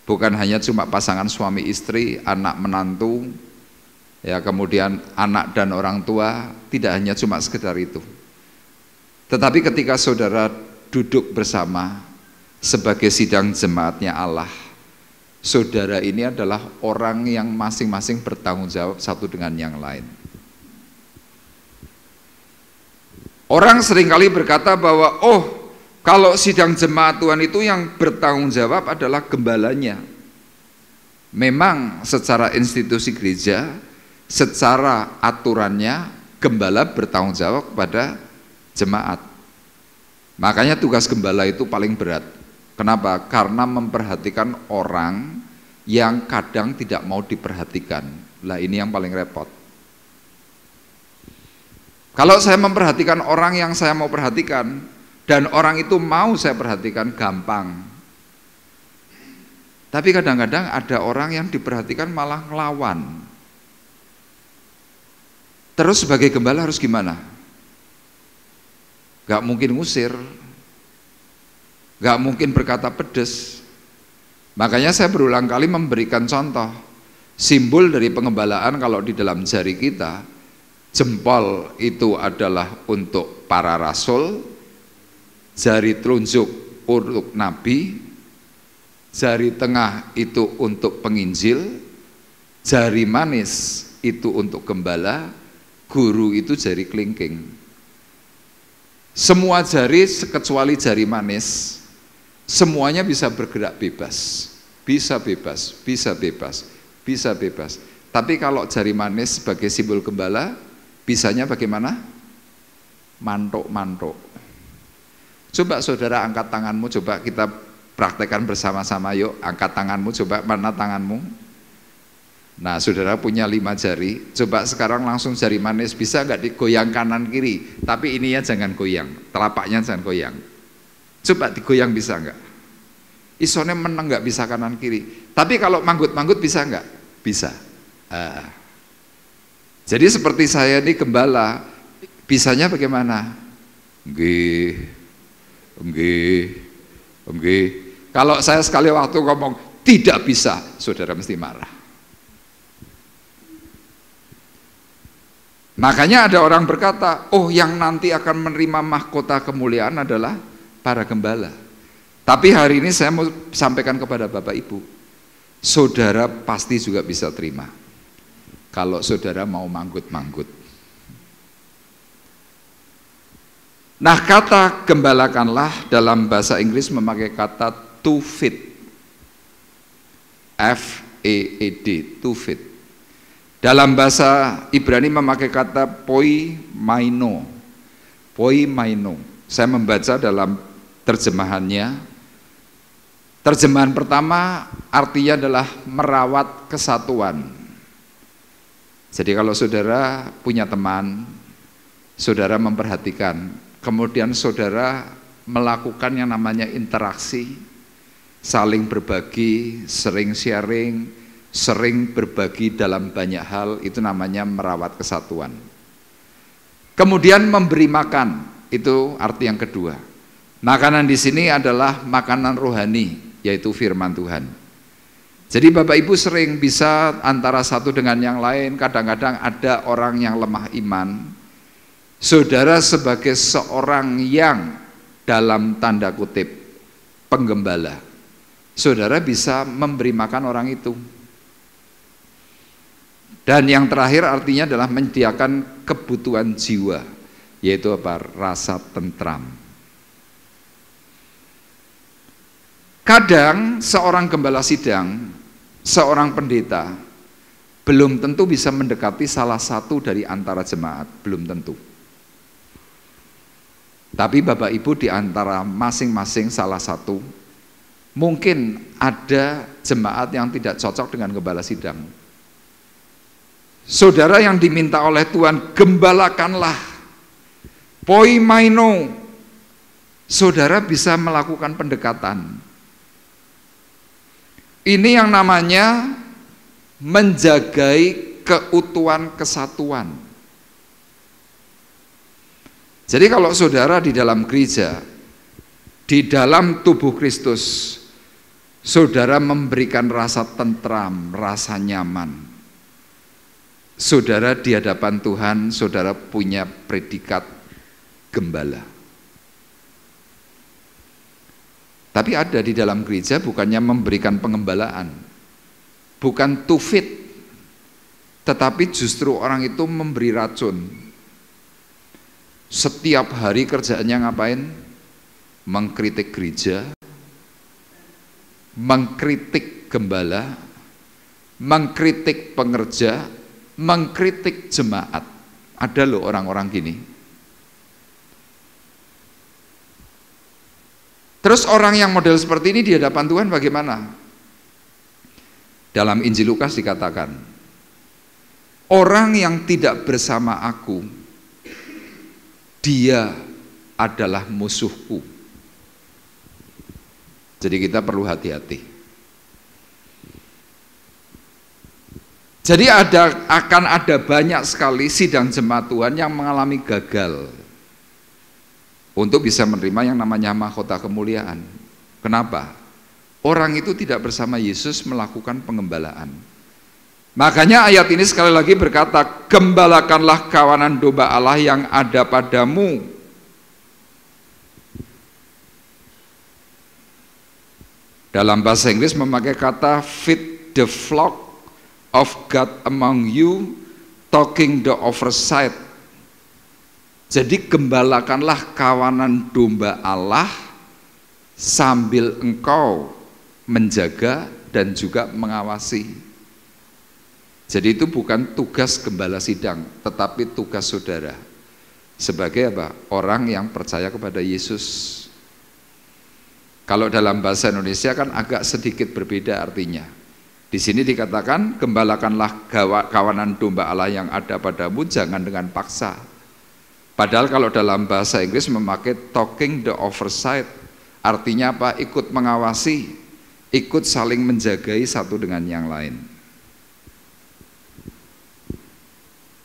Bukan hanya cuma pasangan suami istri, anak menantu, ya, kemudian anak dan orang tua, tidak hanya cuma sekedar itu. Tetapi ketika saudara duduk bersama sebagai sidang jemaatnya Allah, saudara ini adalah orang yang masing-masing bertanggung jawab satu dengan yang lain. Orang seringkali berkata bahwa kalau sidang jemaat Tuhan itu yang bertanggung jawab adalah gembalanya. Memang secara institusi gereja, secara aturannya gembala bertanggung jawab kepada jemaat. Makanya tugas gembala itu paling berat. Kenapa? Karena memperhatikan orang yang kadang tidak mau diperhatikan. Lah, ini yang paling repot. Kalau saya memperhatikan orang yang saya mau perhatikan dan orang itu mau saya perhatikan, gampang. Tapi kadang-kadang ada orang yang diperhatikan malah ngelawan. Terus sebagai gembala harus gimana? Gak mungkin ngusir, gak mungkin berkata pedes. Makanya saya berulang kali memberikan contoh. Simbol dari pengembalaan kalau di dalam jari kita, jempol itu adalah untuk para rasul, jari telunjuk untuk nabi, jari tengah itu untuk penginjil, jari manis itu untuk gembala, guru itu jari kelingking. Semua jari kecuali jari manis, semuanya bisa bergerak bebas, bisa bebas, bisa bebas, bisa bebas. Tapi kalau jari manis sebagai simbol gembala, bisanya bagaimana? Mantuk-mantuk. Coba saudara angkat tanganmu, coba kita praktekkan bersama-sama yuk. Angkat tanganmu, coba mana tanganmu? Nah saudara punya 5 jari, coba sekarang langsung jari manis, bisa nggak digoyang kanan kiri? Tapi ininya jangan goyang, telapaknya jangan goyang. Coba digoyang bisa nggak? Isone menang nggak bisa kanan kiri. Tapi kalau manggut-manggut bisa nggak? Bisa. Jadi seperti saya ini gembala, bisanya bagaimana? Nggih. Kalau saya sekali waktu ngomong tidak bisa, saudara mesti marah. Makanya ada orang berkata, oh yang nanti akan menerima mahkota kemuliaan adalah para gembala. Tapi hari ini saya mau sampaikan kepada Bapak Ibu, saudara pasti juga bisa terima. Kalau saudara mau manggut-manggut. Nah kata gembalakanlah dalam bahasa Inggris memakai kata to feed, F-E-E-D, to feed. Dalam bahasa Ibrani memakai kata poimaino. Saya membaca dalam terjemahannya. Terjemahan pertama artinya adalah merawat kesatuan. Jadi kalau saudara punya teman, saudara memperhatikan, kemudian saudara melakukan yang namanya interaksi, saling berbagi, sering sharing, sering berbagi dalam banyak hal, itu namanya merawat kesatuan. Kemudian memberi makan, itu arti yang kedua. Makanan di sini adalah makanan rohani, yaitu firman Tuhan. Jadi Bapak Ibu sering bisa antara satu dengan yang lain, kadang-kadang ada orang yang lemah iman. Saudara sebagai seorang yang dalam tanda kutip penggembala, saudara bisa memberi makan orang itu. Dan yang terakhir artinya adalah menyediakan kebutuhan jiwa, yaitu apa? Rasa tentram. Kadang seorang gembala sidang, seorang pendeta belum tentu bisa mendekati salah satu dari antara jemaat, belum tentu. Tapi Bapak Ibu di antara masing-masing salah satu, mungkin ada jemaat yang tidak cocok dengan gembala sidang. Saudara yang diminta oleh Tuhan, gembalakanlah, poimaino. Saudara bisa melakukan pendekatan. Ini yang namanya menjagai keutuhan kesatuan. Jadi kalau saudara di dalam gereja, di dalam tubuh Kristus, saudara memberikan rasa tentram, rasa nyaman. Saudara di hadapan Tuhan, saudara punya predikat gembala. Tapi ada di dalam gereja bukannya memberikan pengembalaan, bukan to feed, tetapi justru orang itu memberi racun. Setiap hari kerjaannya ngapain? Mengkritik gereja, mengkritik gembala, mengkritik pengerja, mengkritik jemaat. Ada loh orang-orang gini. Terus orang yang model seperti ini di hadapan Tuhan bagaimana? Dalam Injil Lukas dikatakan, orang yang tidak bersama aku, dia adalah musuhku. Jadi kita perlu hati-hati. Jadi akan ada banyak sekali sidang jemaat Tuhan yang mengalami gagal untuk bisa menerima yang namanya mahkota kemuliaan. Kenapa? Orang itu tidak bersama Yesus melakukan pengembalaan. Makanya ayat ini sekali lagi berkata, gembalakanlah kawanan domba Allah yang ada padamu. Dalam bahasa Inggris memakai kata feed the flock of God among you, talking the oversight. Jadi gembalakanlah kawanan domba Allah sambil engkau menjaga dan juga mengawasi. Jadi itu bukan tugas gembala sidang, tetapi tugas saudara sebagai apa? Orang yang percaya kepada Yesus. Kalau dalam bahasa Indonesia kan agak sedikit berbeda artinya. Di sini dikatakan, gembalakanlah kawanan domba Allah yang ada padamu, jangan dengan paksa. Padahal kalau dalam bahasa Inggris memakai talking the oversight, artinya apa? Ikut mengawasi, ikut saling menjagai satu dengan yang lain.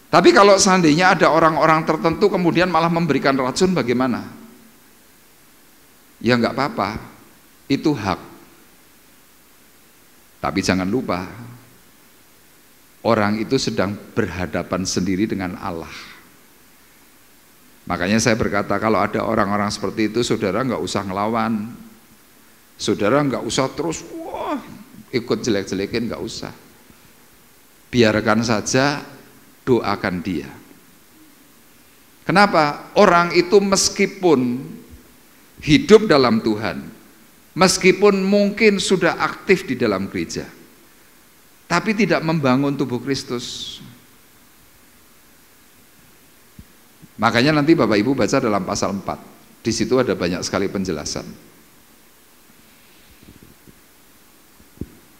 Tapi kalau seandainya ada orang-orang tertentu kemudian malah memberikan racun, bagaimana? Ya nggak apa-apa, itu hak. Tapi jangan lupa, orang itu sedang berhadapan sendiri dengan Allah. Makanya saya berkata, kalau ada orang-orang seperti itu, saudara nggak usah ngelawan, saudara nggak usah terus ikut jelek-jelekin, nggak usah. Biarkan saja, doakan dia. Kenapa? Orang itu meskipun hidup dalam Tuhan, meskipun mungkin sudah aktif di dalam gereja, tapi tidak membangun tubuh Kristus. Makanya nanti Bapak Ibu baca dalam pasal 4, di situ ada banyak sekali penjelasan.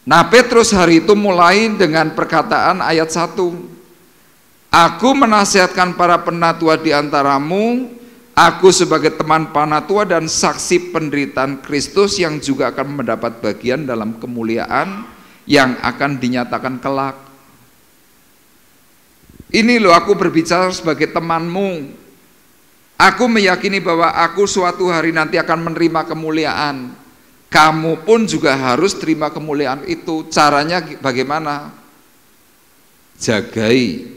Nah, Petrus hari itu mulai dengan perkataan ayat 1. Aku menasihatkan para penatua di antaramu, aku sebagai teman penatua dan saksi penderitaan Kristus yang juga akan mendapat bagian dalam kemuliaan yang akan dinyatakan kelak. Ini loh, aku berbicara sebagai temanmu. Aku meyakini bahwa aku suatu hari nanti akan menerima kemuliaan. Kamu pun juga harus terima kemuliaan itu. Caranya bagaimana? Jagai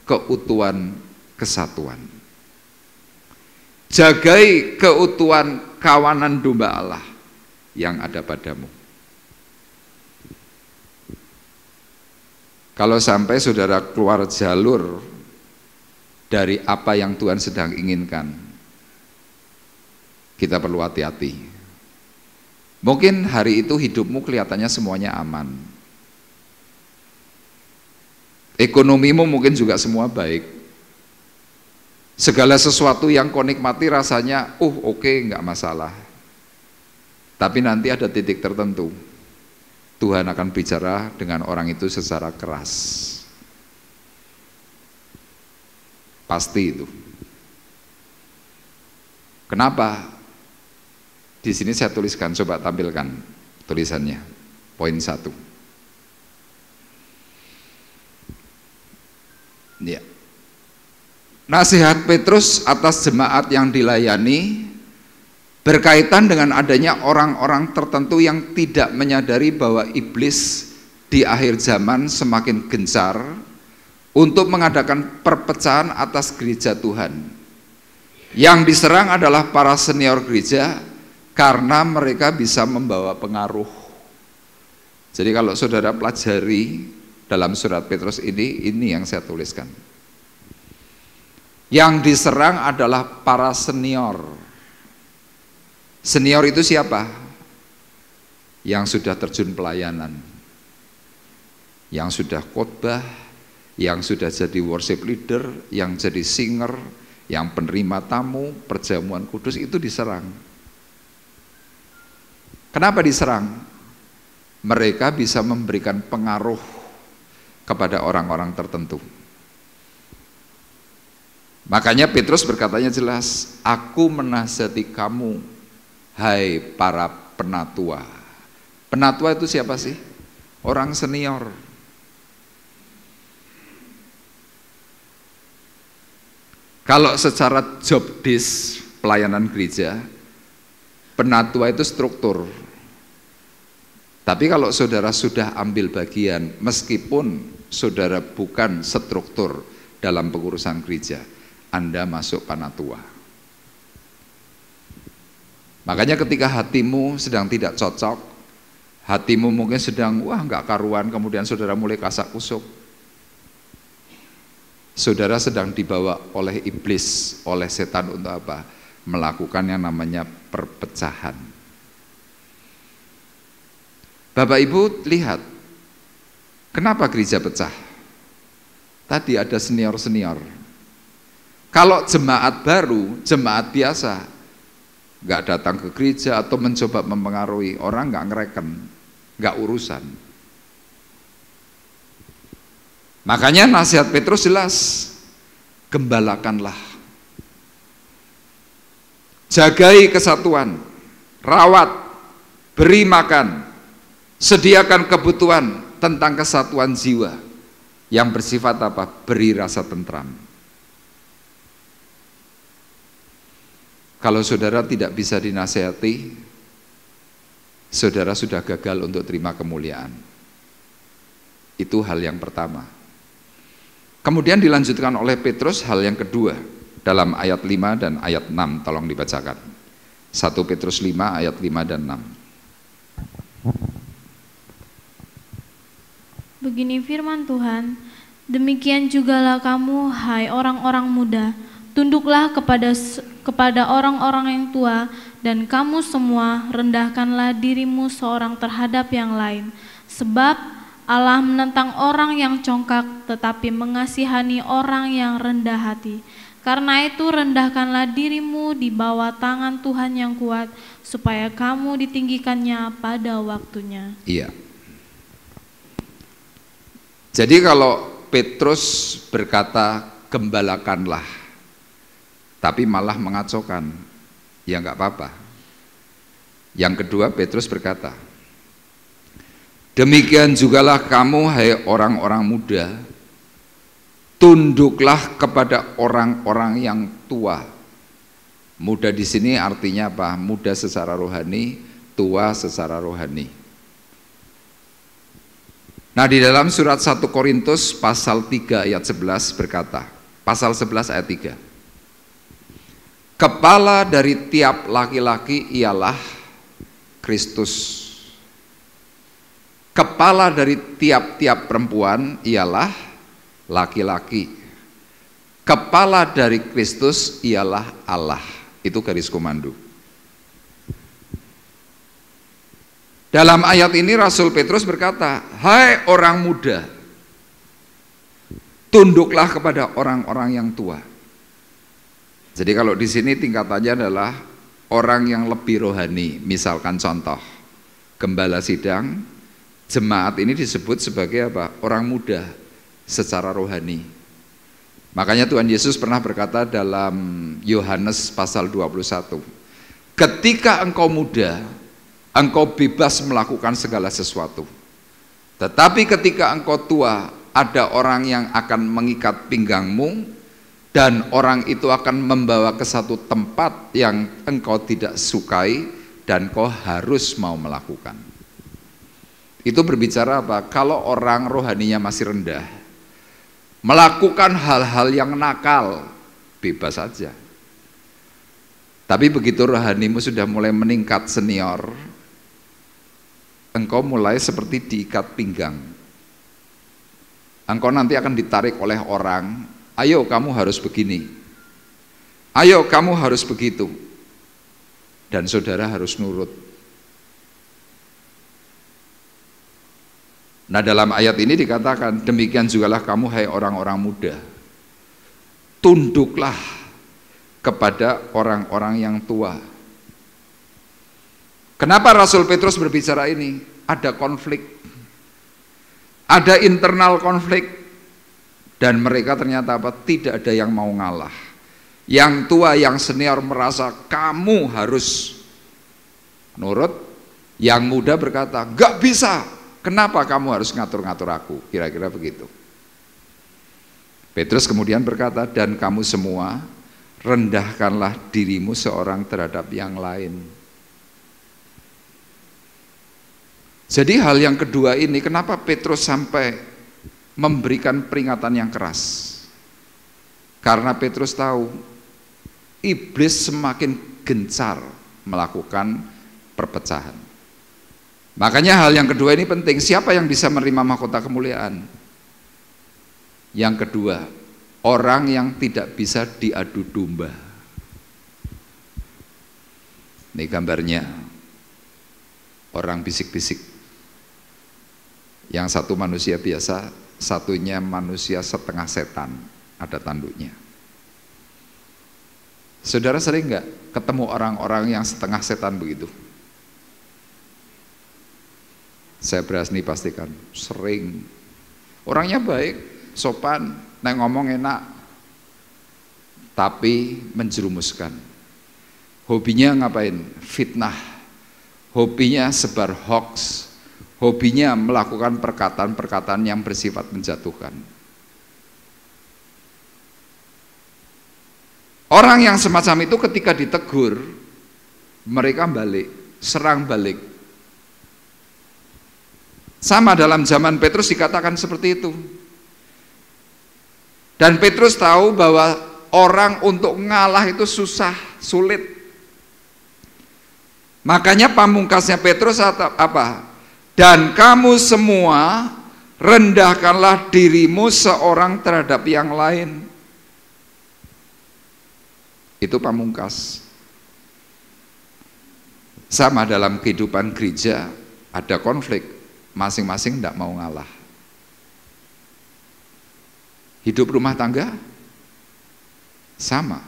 keutuhan kesatuan. Jagai keutuhan kawanan domba Allah yang ada padamu. Kalau sampai saudara keluar jalur dari apa yang Tuhan sedang inginkan, kita perlu hati-hati. Mungkin hari itu hidupmu kelihatannya semuanya aman. Ekonomimu mungkin juga semua baik. Segala sesuatu yang kau nikmati rasanya, oke, nggak masalah. Tapi nanti ada titik tertentu, Tuhan akan bicara dengan orang itu secara keras. Pasti itu. Kenapa? Di sini saya tuliskan, coba tampilkan tulisannya. Poin 1. Ya. Nasihat Petrus atas jemaat yang dilayani berkaitan dengan adanya orang-orang tertentu yang tidak menyadari bahwa iblis di akhir zaman semakin gencar untuk mengadakan perpecahan atas gereja Tuhan. Yang diserang adalah para senior gereja karena mereka bisa membawa pengaruh. Jadi kalau saudara pelajari dalam surat Petrus ini yang saya tuliskan. Yang diserang adalah para senior. Senior itu siapa? Yang sudah terjun pelayanan, yang sudah khotbah, yang sudah jadi worship leader, yang jadi singer, yang penerima tamu, perjamuan kudus, itu diserang. Kenapa diserang? Mereka bisa memberikan pengaruh kepada orang-orang tertentu. Makanya Petrus berkatanya jelas, aku menasihati kamu, hai para penatua. Penatua itu siapa sih? Orang senior. Kalau secara job desk pelayanan gereja, penatua itu struktur. Tapi kalau saudara sudah ambil bagian, meskipun saudara bukan struktur dalam pengurusan gereja, Anda masuk penatua. Makanya ketika hatimu sedang tidak cocok, hatimu mungkin sedang nggak karuan, kemudian saudara mulai kasak kusuk, saudara sedang dibawa oleh iblis, oleh setan untuk apa? Melakukan yang namanya perpecahan. Bapak Ibu lihat, kenapa gereja pecah? Tadi ada senior-senior. Kalau jemaat baru, jemaat biasa, nggak datang ke gereja atau mencoba mempengaruhi orang, nggak ngereken, nggak urusan. Makanya nasihat Petrus jelas, gembalakanlah, jagai kesatuan, rawat, beri makan, sediakan kebutuhan tentang kesatuan jiwa yang bersifat apa? Beri rasa tentram. Kalau saudara tidak bisa dinasihati, saudara sudah gagal untuk terima kemuliaan. Itu hal yang pertama. Kemudian dilanjutkan oleh Petrus hal yang kedua dalam ayat 5 dan ayat 6, tolong dibacakan. 1 Petrus 5 ayat 5 dan 6. Begini firman Tuhan, demikian jugalah kamu, hai orang-orang muda, tunduklah kepada orang-orang yang tua, dan kamu semua rendahkanlah dirimu seorang terhadap yang lain. Sebab Allah menentang orang yang congkak, tetapi mengasihani orang yang rendah hati. Karena itu rendahkanlah dirimu di bawah tangan Tuhan yang kuat, supaya kamu ditinggikannya pada waktunya. Iya. Jadi kalau Petrus berkata gembalakanlah, tapi malah mengacaukan, ya nggak apa-apa. Yang kedua Petrus berkata, demikian jugalah kamu, hai orang-orang muda, tunduklah kepada orang-orang yang tua. Muda di sini artinya apa? Muda secara rohani, tua secara rohani. Nah, di dalam surat 1 Korintus pasal 3 ayat 11 berkata, pasal 11 ayat 3. Kepala dari tiap laki-laki ialah Kristus. Kepala dari tiap-tiap perempuan ialah laki-laki. Kepala dari Kristus ialah Allah. Itu garis komando. Dalam ayat ini Rasul Petrus berkata, hai orang muda, tunduklah kepada orang-orang yang tua. Jadi kalau di sini tingkatannya adalah orang yang lebih rohani. Misalkan contoh, gembala sidang, jemaat ini disebut sebagai apa? Orang muda secara rohani. Makanya Tuhan Yesus pernah berkata dalam Yohanes pasal 21, ketika engkau muda, engkau bebas melakukan segala sesuatu. Tetapi ketika engkau tua, ada orang yang akan mengikat pinggangmu, dan orang itu akan membawa ke satu tempat yang engkau tidak sukai, dan kau harus mau melakukan. Itu berbicara apa? Kalau orang rohaninya masih rendah, melakukan hal-hal yang nakal, bebas saja. Tapi begitu rohanimu sudah mulai meningkat senior, engkau mulai seperti diikat pinggang. Engkau nanti akan ditarik oleh orang, ayo kamu harus begini, ayo kamu harus begitu, dan saudara harus nurut. Nah, dalam ayat ini dikatakan, demikian jugalah kamu, hai orang-orang muda, tunduklah kepada orang-orang yang tua. Kenapa Rasul Petrus berbicara ini? Ada konflik, ada internal konflik, dan mereka ternyata apa? Tidak ada yang mau ngalah. Yang tua, yang senior merasa kamu harus nurut, yang muda berkata, gak bisa, kenapa kamu harus ngatur-ngatur aku? Kira-kira begitu. Petrus kemudian berkata, dan kamu semua rendahkanlah dirimu seorang terhadap yang lain. Jadi hal yang kedua ini, kenapa Petrus sampai memberikan peringatan yang keras? Karena Petrus tahu iblis semakin gencar melakukan perpecahan. Makanya hal yang kedua ini penting. Siapa yang bisa menerima mahkota kemuliaan? Yang kedua, orang yang tidak bisa diadu domba. Ini gambarnya, orang bisik-bisik. Yang satu manusia biasa, satunya manusia setengah setan, ada tanduknya. Saudara sering nggak ketemu orang-orang yang setengah setan begitu? Saya berani pastikan, sering. Orangnya baik, sopan, ngomong enak, tapi menjerumuskan. Hobinya ngapain? Fitnah. Hobinya sebar hoax. Hobinya melakukan perkataan-perkataan yang bersifat menjatuhkan. Orang yang semacam itu ketika ditegur, mereka balik, serang balik. Sama dalam zaman Petrus dikatakan seperti itu. Dan Petrus tahu bahwa orang untuk ngalah itu susah, sulit. Makanya pamungkasnya Petrus apa? Dan kamu semua rendahkanlah dirimu seorang terhadap yang lain. Itu pamungkas. Sama dalam kehidupan gereja ada konflik, masing-masing tidak mau ngalah. Hidup rumah tangga sama.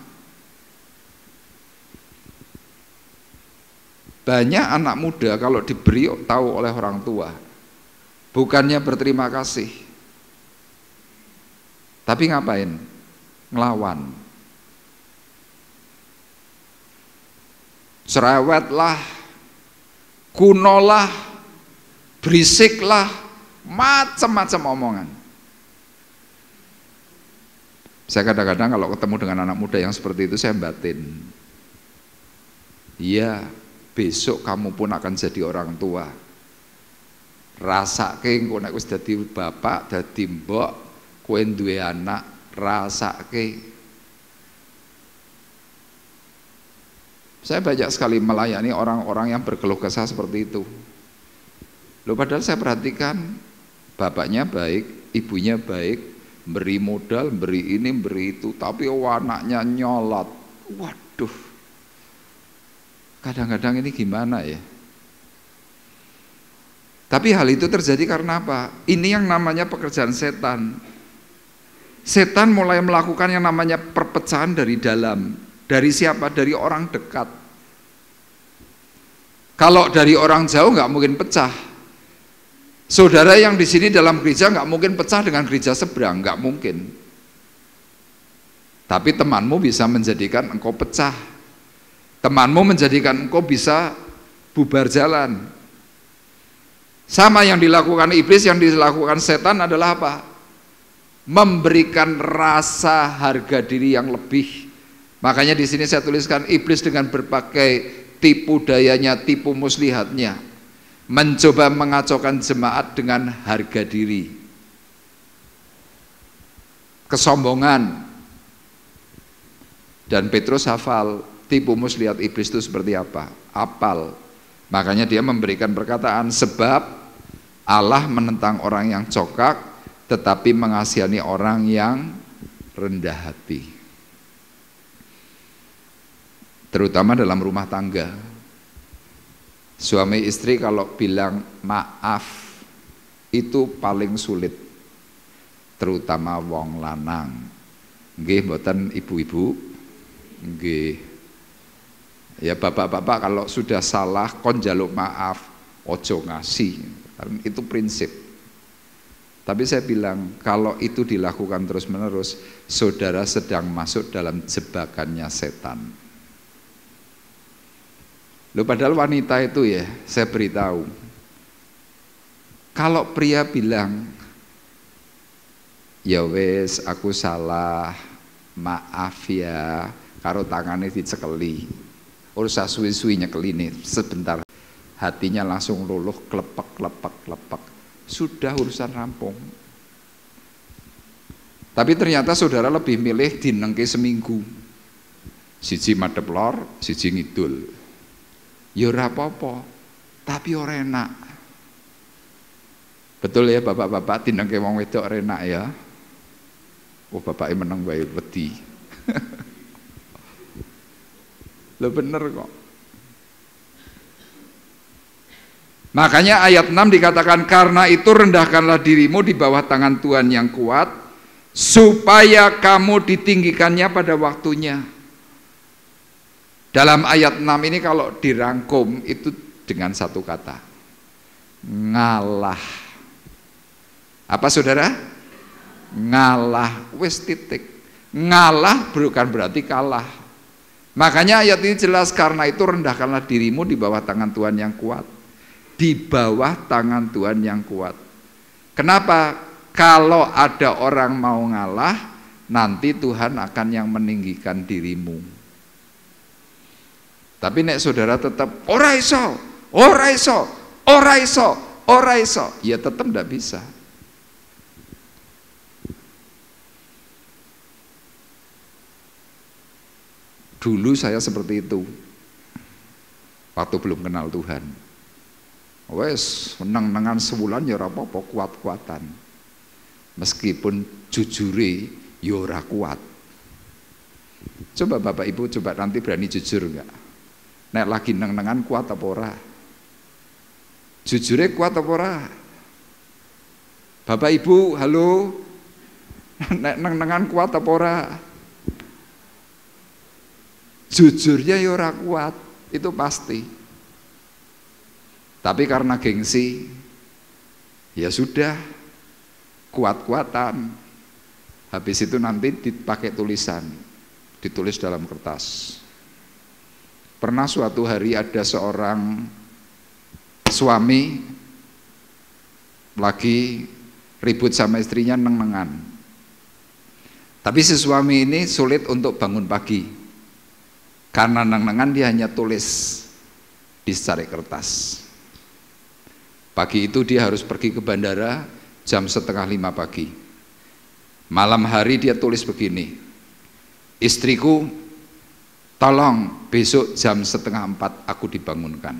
Banyak anak muda kalau diberi tahu oleh orang tua, bukannya berterima kasih, tapi ngapain? Ngelawan. Cerewetlah, kunolah, berisiklah, macam-macam omongan. Saya kadang-kadang kalau ketemu dengan anak muda yang seperti itu, saya batin. Iya, besok kamu pun akan jadi orang tua. Rasake engko nek wis dadi bapak, dadi mbok, kowe duwe anak, rasake. Saya banyak sekali melayani orang-orang yang berkeluh kesah seperti itu. Loh, padahal saya perhatikan bapaknya baik, ibunya baik, beri modal, beri ini, beri itu, tapi anaknya nyolot. Waduh. Kadang-kadang ini gimana ya? Tapi hal itu terjadi karena apa? Ini yang namanya pekerjaan setan. Setan mulai melakukan yang namanya perpecahan dari dalam. Dari siapa? Dari orang dekat. Kalau dari orang jauh nggak mungkin pecah. Saudara yang di sini dalam gereja nggak mungkin pecah dengan gereja seberang, nggak mungkin. Tapi temanmu bisa menjadikan engkau pecah. Temanmu menjadikan engkau bisa bubar jalan. Sama yang dilakukan iblis, yang dilakukan setan adalah apa? Memberikan rasa harga diri yang lebih. Makanya di sini saya tuliskan iblis dengan berbagai tipu dayanya, tipu muslihatnya, mencoba mengacaukan jemaat dengan harga diri, kesombongan. Dan Petrus hafal tipu muslihat iblis itu seperti apa? Apal. Makanya dia memberikan perkataan, sebab Allah menentang orang yang congkak, tetapi mengasihani orang yang rendah hati. Terutama dalam rumah tangga. Suami istri kalau bilang maaf itu paling sulit. Terutama wong lanang. Nggih mboten ibu-ibu. Nggih. Ya bapak-bapak kalau sudah salah kon njaluk maaf, ojo ngasih. Itu prinsip. Tapi saya bilang kalau itu dilakukan terus-menerus, saudara sedang masuk dalam jebakannya setan. Loh, padahal wanita itu ya, saya beritahu, kalau pria bilang, ya wes aku salah, maaf ya, karo tangannya dicekeli, urusah suwi-suwi nyekeli nih, sebentar hatinya langsung luluh, klepek, sudah urusan rampung. Tapi ternyata saudara lebih milih dinengke seminggu, siji madhep lor, siji ngidul. Ya ora apa-apa, tapi ora enak. Betul ya bapak-bapak, dinengke wong wedok ora enak ya. Oh bapaknya menang wae wedi. Lho bener kok. Makanya ayat 6 dikatakan, karena itu rendahkanlah dirimu di bawah tangan Tuhan yang kuat, supaya kamu ditinggikannya pada waktunya. Dalam ayat 6 ini kalau dirangkum itu dengan satu kata, ngalah. Apa saudara? Ngalah, wis titik. Ngalah bukan berarti kalah. Makanya ayat ini jelas, karena itu rendahkanlah dirimu di bawah tangan Tuhan yang kuat. Di bawah tangan Tuhan yang kuat. Kenapa? Kalau ada orang mau ngalah, nanti Tuhan akan yang meninggikan dirimu. Tapi nek saudara tetap ora iso, ya tetap tidak bisa. Dulu saya seperti itu, waktu belum kenal Tuhan. Wes menang-menangan sebulan ya ora apa-apa, kuat-kuatan. Meskipun jujure ya ora kuat. Coba Bapak Ibu coba nanti berani jujur enggak? Nek lagi neng-nengan kuat apa ora? Jujure kuat apa ora? Bapak Ibu, halo. Nek neng-nengan kuat apa ora? Jujurnya ya ora kuat, itu pasti. Tapi karena gengsi, ya sudah, kuat-kuatan. Habis itu nanti dipakai tulisan, ditulis dalam kertas. Pernah suatu hari ada seorang suami lagi ribut sama istrinya neng-nengan. Tapi si suami ini sulit untuk bangun pagi. Karena neng-nengan dia hanya tulis di secari kertas. Pagi itu dia harus pergi ke bandara jam 4:30 pagi. Malam hari dia tulis begini, istriku tolong besok jam 3:30 aku dibangunkan.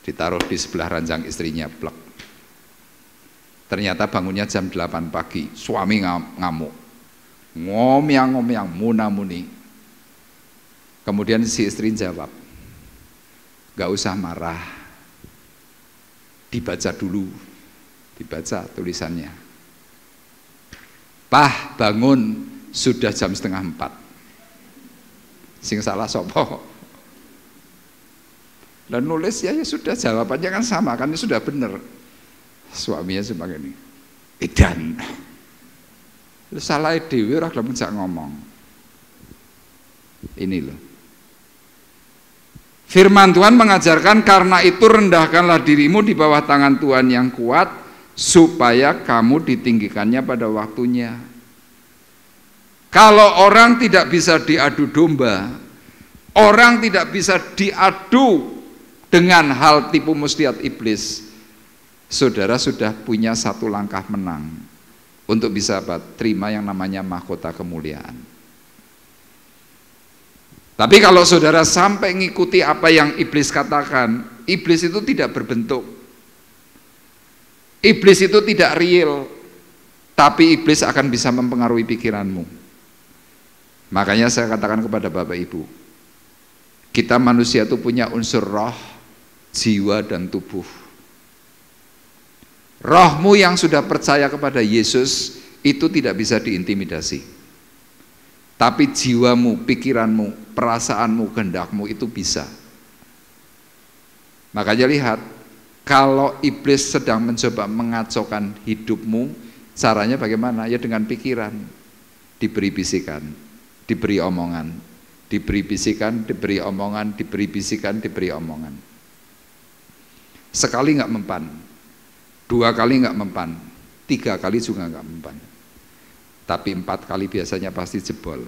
Ditaruh di sebelah ranjang istrinya, plek. Ternyata bangunnya jam 8 pagi, suami ngamuk, ngomyang-ngomyang, muna-muni. Kemudian si istri jawab, gak usah marah, dibaca dulu, dibaca tulisannya. Pah bangun, sudah jam 3:30. Sing salah sopo. Dan nulis ya sudah, jawabannya kan sama, kan sudah benar. Suaminya cuma gini, edan. Salah dewe ora gelem jak ngomong. Ini loh. Firman Tuhan mengajarkan, karena itu rendahkanlah dirimu di bawah tangan Tuhan yang kuat, supaya kamu ditinggikannya pada waktunya. Kalau orang tidak bisa diadu domba, orang tidak bisa diadu dengan hal tipu muslihat iblis, saudara sudah punya satu langkah menang untuk bisa terima yang namanya mahkota kemuliaan. Tapi kalau saudara sampai ngikuti apa yang iblis katakan, iblis itu tidak berbentuk, iblis itu tidak real, tapi iblis akan bisa mempengaruhi pikiranmu. Makanya saya katakan kepada Bapak Ibu, kita manusia itu punya unsur roh, jiwa dan tubuh. Rohmu yang sudah percaya kepada Yesus itu tidak bisa diintimidasi. Tapi jiwamu, pikiranmu, perasaanmu, kehendakmu itu bisa. Makanya lihat, kalau iblis sedang mencoba mengacaukan hidupmu, caranya bagaimana? Ya dengan pikiran. Diberi bisikan, diberi omongan, diberi bisikan, diberi omongan, diberi bisikan, diberi omongan. Sekali nggak mempan, 2 kali nggak mempan, 3 kali juga nggak mempan. Tapi 4 kali biasanya pasti jebol.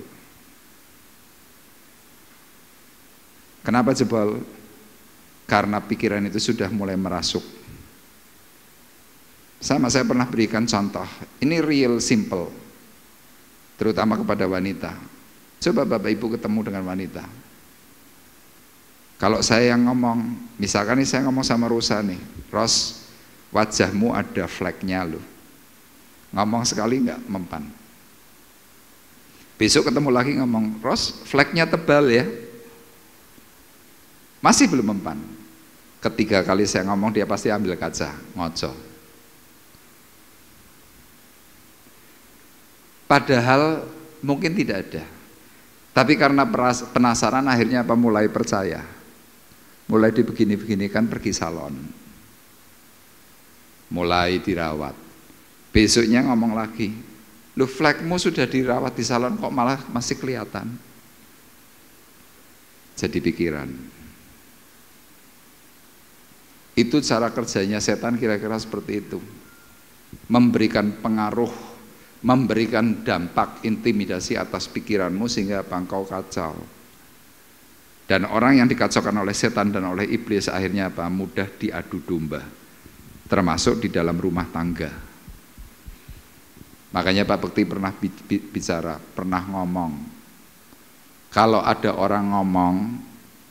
Kenapa jebol? Karena pikiran itu sudah mulai merasuk. Saya pernah berikan contoh, ini real simple, terutama kepada wanita. Coba Bapak Ibu ketemu dengan wanita. Kalau saya yang ngomong, misalkan nih saya ngomong sama Rosa nih, Ros, wajahmu ada fleknya loh. Ngomong sekali nggak mempan. Besok ketemu lagi ngomong, Ros, fleknya tebal ya. Masih belum mempan. Ketiga kali saya ngomong dia pasti ambil kaca, ngoco. Padahal mungkin tidak ada. Tapi karena penasaran akhirnya apa? Mulai percaya. Mulai dibegini-beginikan, pergi salon. Mulai dirawat. Besoknya ngomong lagi, "Loh, flekmu sudah dirawat di salon kok malah masih kelihatan?" Jadi pikiran. Itu cara kerjanya setan, kira-kira seperti itu. Memberikan pengaruh, memberikan dampak intimidasi atas pikiranmu sehingga engkau kacau. Dan orang yang dikacaukan oleh setan dan oleh iblis akhirnya apa? Mudah diadu domba, termasuk di dalam rumah tangga. Makanya Pak Bekti pernah bicara, pernah ngomong, kalau ada orang ngomong,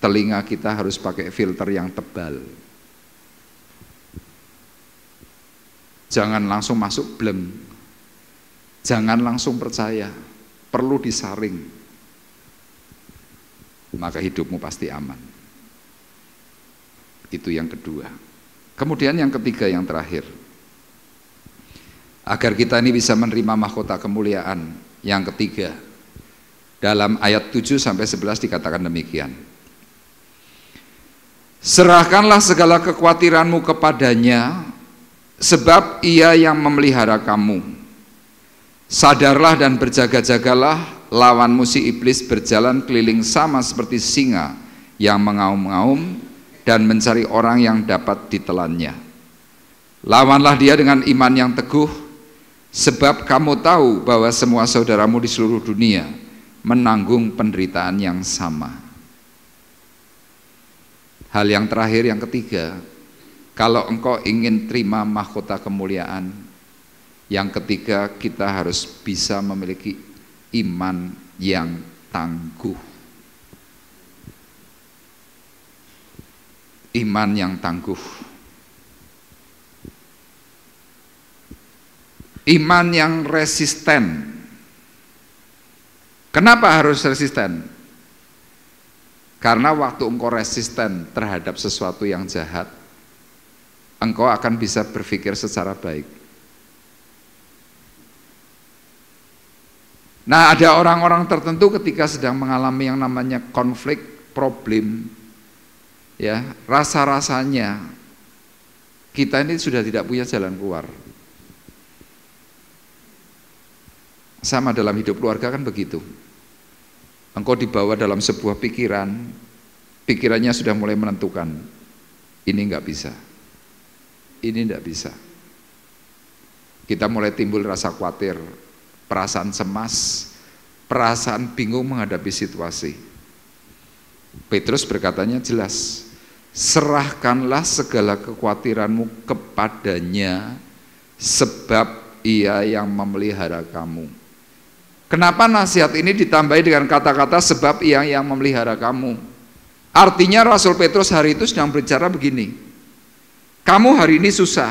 telinga kita harus pakai filter yang tebal. Jangan langsung masuk bleng, jangan langsung percaya, perlu disaring. Maka hidupmu pasti aman. Itu yang kedua. Kemudian yang ketiga, yang terakhir, agar kita ini bisa menerima mahkota kemuliaan. Yang ketiga, dalam ayat 7-11 dikatakan demikian, serahkanlah segala kekhawatiranmu kepadanya, sebab ia yang memelihara kamu. Sadarlah dan berjaga-jagalah, lawanmu si iblis berjalan keliling sama seperti singa yang mengaum-ngaum dan mencari orang yang dapat ditelannya. Lawanlah dia dengan iman yang teguh, sebab kamu tahu bahwa semua saudaramu di seluruh dunia menanggung penderitaan yang sama. Hal yang terakhir, yang ketiga, kalau engkau ingin terima mahkota kemuliaan, yang ketiga, kita harus bisa memiliki iman yang tangguh. Iman yang tangguh. Iman yang resisten. Kenapa harus resisten? Karena waktu engkau resisten terhadap sesuatu yang jahat, engkau akan bisa berpikir secara baik. Nah, ada orang-orang tertentu ketika sedang mengalami yang namanya konflik, problem, ya, rasa-rasanya kita ini sudah tidak punya jalan keluar. Sama dalam hidup keluarga kan begitu. Engkau dibawa dalam sebuah pikiran, pikirannya sudah mulai menentukan, ini enggak bisa, ini enggak bisa. Kita mulai timbul rasa khawatir, perasaan cemas, perasaan bingung menghadapi situasi. Petrus berkatanya jelas, serahkanlah segala kekhawatiranmu kepadanya, sebab ia yang memelihara kamu. Kenapa nasihat ini ditambahi dengan kata-kata sebab ia yang memelihara kamu? Artinya Rasul Petrus hari itu sedang berbicara begini, kamu hari ini susah,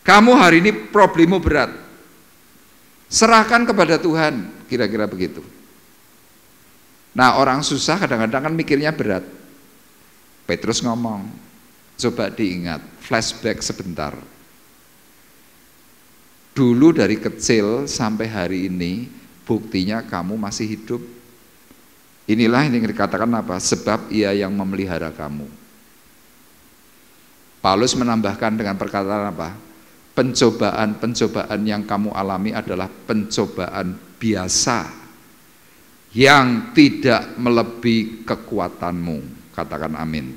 kamu hari ini problemmu berat, serahkan kepada Tuhan, kira-kira begitu. Nah, orang susah kadang-kadang kan mikirnya berat. Petrus ngomong, coba diingat, flashback sebentar. Dulu dari kecil sampai hari ini, buktinya kamu masih hidup. Inilah yang dikatakan apa? Sebab ia yang memelihara kamu. Paulus menambahkan dengan perkataan apa? Pencobaan-pencobaan yang kamu alami adalah pencobaan biasa yang tidak melebihi kekuatanmu. Katakan amin.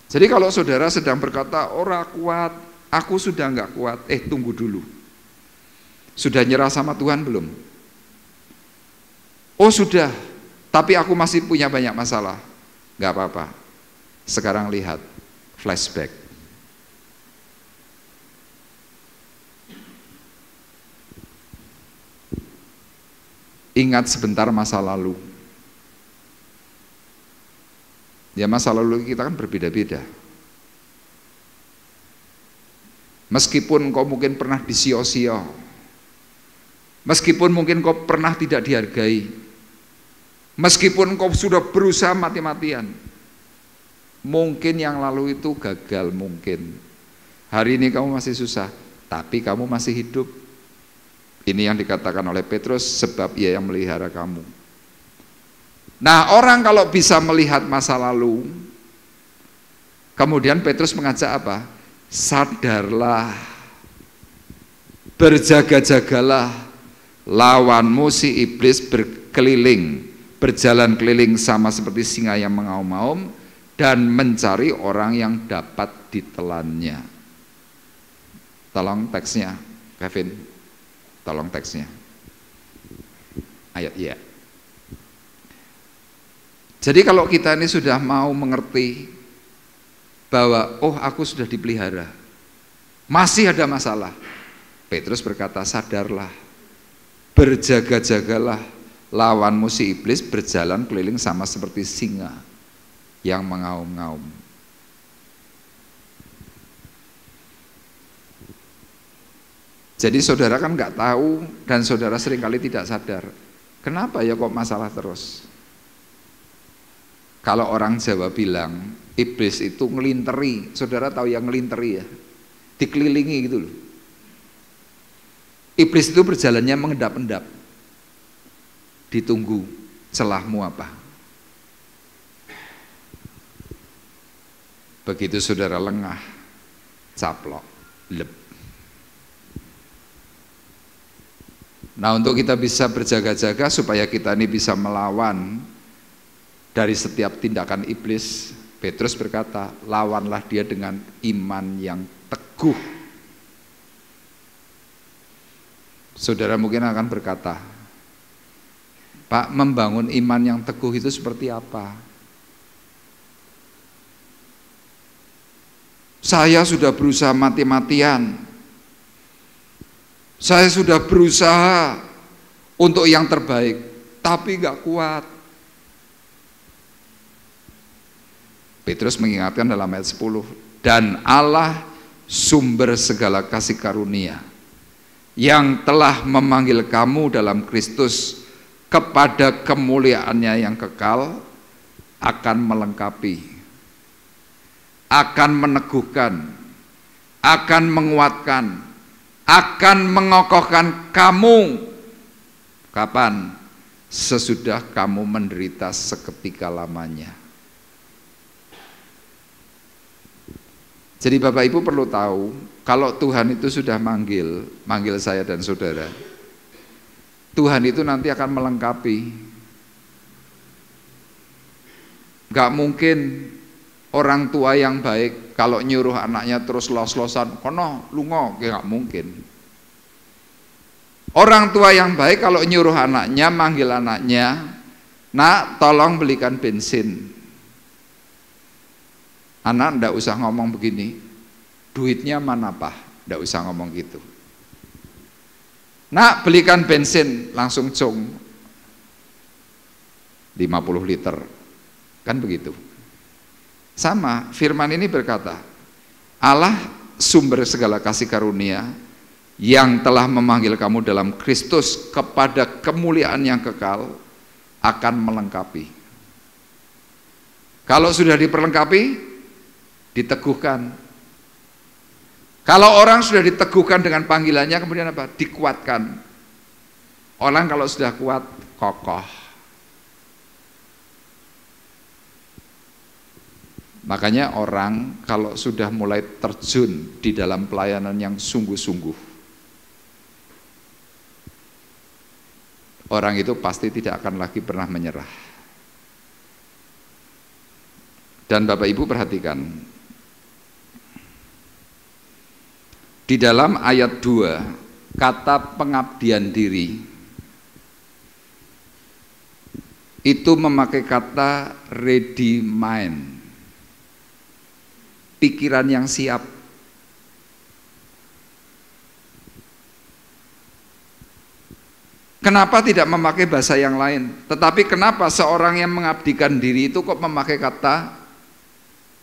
Jadi kalau saudara sedang berkata, ora kuat, aku sudah enggak kuat, tunggu dulu. Sudah nyerah sama Tuhan belum? Oh sudah, tapi aku masih punya banyak masalah. Enggak apa-apa. Sekarang lihat, flashback. Ingat sebentar masa lalu. Ya, masa lalu kita kan berbeda-beda. Meskipun kau mungkin pernah disio-sio, meskipun mungkin kau pernah tidak dihargai, meskipun kau sudah berusaha mati-matian, mungkin yang lalu itu gagal, mungkin hari ini kamu masih susah, tapi kamu masih hidup. Ini yang dikatakan oleh Petrus, sebab ia yang melihara kamu. Nah, orang kalau bisa melihat masa lalu, kemudian Petrus mengajak apa? Sadarlah, berjaga-jagalah, lawanmu si iblis berjalan keliling sama seperti singa yang mengaum-ngaum dan mencari orang yang dapat ditelannya. Tolong teksnya, Kevin. Tolong teksnya. Ayat ya. Jadi kalau kita ini sudah mau mengerti bahwa oh aku sudah dipelihara, masih ada masalah, Petrus berkata sadarlah, berjaga-jagalah, lawanmu si iblis berjalan keliling sama seperti singa yang mengaum-ngaum. Jadi saudara kan nggak tahu dan saudara seringkali tidak sadar, kenapa ya kok masalah terus? Kalau orang Jawa bilang iblis itu ngelinteri, saudara tahu yang ngelinteri ya, dikelilingi gitu loh. Iblis itu berjalannya mengendap-endap, ditunggu celahmu apa. Begitu saudara lengah, caplok, lep. Nah, untuk kita bisa berjaga-jaga supaya kita ini bisa melawan dari setiap tindakan iblis, Petrus berkata, lawanlah dia dengan iman yang teguh. Saudara mungkin akan berkata, Pak, membangun iman yang teguh itu seperti apa? Saya sudah berusaha mati-matian. Saya sudah berusaha untuk yang terbaik, tapi gak kuat. Petrus mengingatkan dalam ayat 10, dan Allah sumber segala kasih karunia yang telah memanggil kamu dalam Kristus kepada kemuliaannya yang kekal akan melengkapi, akan meneguhkan, akan menguatkan, akan mengokohkan kamu. Kapan? Sesudah kamu menderita seketika lamanya. Jadi Bapak Ibu perlu tahu, kalau Tuhan itu sudah manggil saya dan saudara, Tuhan itu nanti akan melengkapi. Gak mungkin orang tua yang baik kalau nyuruh anaknya terus los-losan, kono lungo, gak mungkin. Orang tua yang baik kalau nyuruh anaknya, manggil anaknya, nak tolong belikan bensin. Anak ndak usah ngomong begini, duitnya mana Pak? Ndak usah ngomong gitu. Nak belikan bensin, langsung cung 50 liter, kan begitu. Sama, firman ini berkata, Allah sumber segala kasih karunia yang telah memanggil kamu dalam Kristus kepada kemuliaan yang kekal akan melengkapi. Kalau sudah diperlengkapi, diteguhkan. Kalau orang sudah diteguhkan dengan panggilannya, kemudian apa? Dikuatkan. Orang kalau sudah kuat, kokoh. Makanya orang kalau sudah mulai terjun di dalam pelayanan yang sungguh-sungguh, orang itu pasti tidak akan lagi pernah menyerah. Dan Bapak Ibu perhatikan, di dalam ayat 2, kata pengabdian diri itu memakai kata ready mind, pikiran yang siap. Kenapa tidak memakai bahasa yang lain? Tetapi kenapa seorang yang mengabdikan diri itu kok memakai kata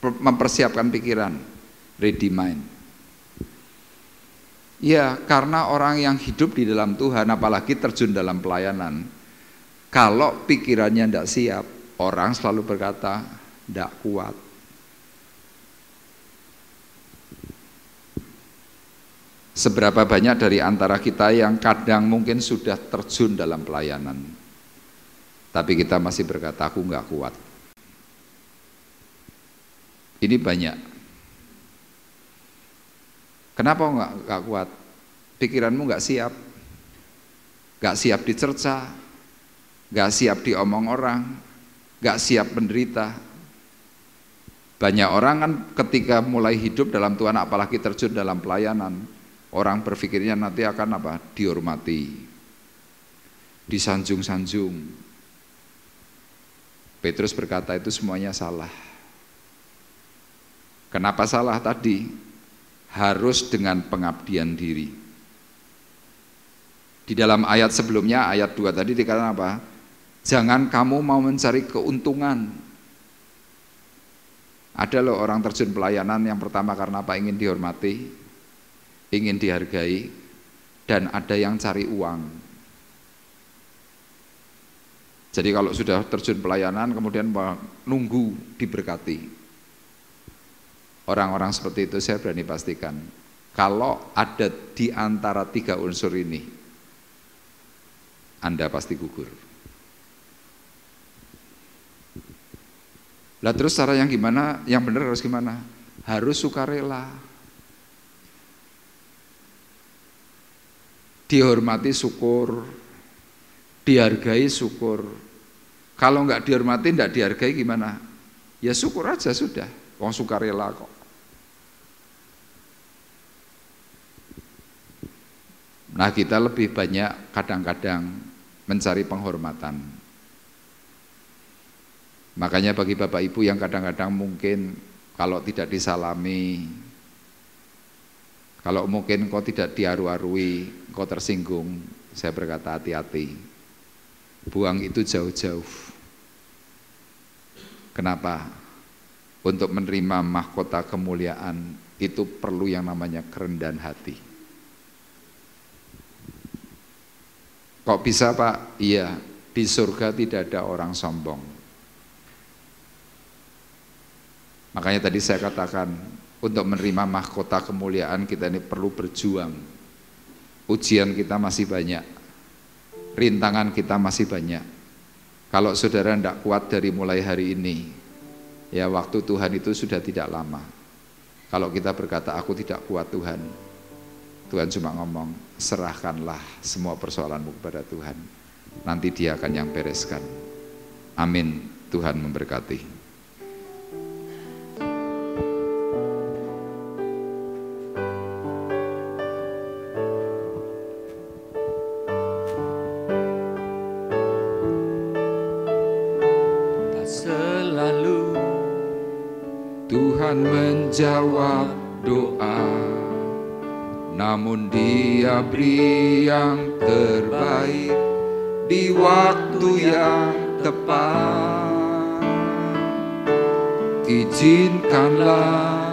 mempersiapkan pikiran, ready mind? Ya, karena orang yang hidup di dalam Tuhan, apalagi terjun dalam pelayanan, kalau pikirannya tidak siap, orang selalu berkata, tidak kuat. Seberapa banyak dari antara kita yang kadang mungkin sudah terjun dalam pelayanan, tapi kita masih berkata, aku nggak kuat. Ini banyak. Kenapa nggak kuat? Pikiranmu nggak siap dicerca, nggak siap diomong orang, nggak siap menderita. Banyak orang kan ketika mulai hidup dalam Tuhan, apalagi terjun dalam pelayanan, orang berpikirnya nanti akan apa? Dihormati, disanjung-sanjung. Petrus berkata itu semuanya salah. Kenapa salah tadi? Harus dengan pengabdian diri. Di dalam ayat sebelumnya, ayat 2 tadi dikatakan apa? Jangan kamu mau mencari keuntungan. Ada loh orang terjun pelayanan yang pertama karena apa? Ingin dihormati, ingin dihargai, dan ada yang cari uang. Jadi kalau sudah terjun pelayanan kemudian nunggu diberkati. Orang-orang seperti itu saya berani pastikan, kalau ada di antara 3 unsur ini, Anda pasti gugur. Lah terus cara yang gimana? Yang benar harus gimana? Harus sukarela. Dihormati syukur, dihargai syukur. Kalau nggak dihormati, nggak dihargai gimana? Ya syukur aja sudah, wong sukarela kok. Nah kita lebih banyak kadang-kadang mencari penghormatan. Makanya bagi Bapak Ibu yang kadang-kadang mungkin kalau tidak disalami, kalau mungkin kau tidak diaru-arui, kau tersinggung, saya berkata hati-hati. Buang itu jauh-jauh. Kenapa? Untuk menerima mahkota kemuliaan itu perlu yang namanya kerendahan hati. Kok bisa Pak? Iya, di surga tidak ada orang sombong. Makanya tadi saya katakan, untuk menerima mahkota kemuliaan kita ini perlu berjuang. Ujian kita masih banyak, rintangan kita masih banyak. Kalau saudara tidak kuat dari mulai hari ini, ya waktu Tuhan itu sudah tidak lama. Kalau kita berkata, aku tidak kuat Tuhan, Tuhan cuma ngomong, serahkanlah semua persoalanmu kepada Tuhan. Nanti Dia akan yang bereskan. Amin. Tuhan memberkati. Selalu Tuhan menjawab doa, namun Dia beri yang terbaik di waktu yang tepat. Izinkanlah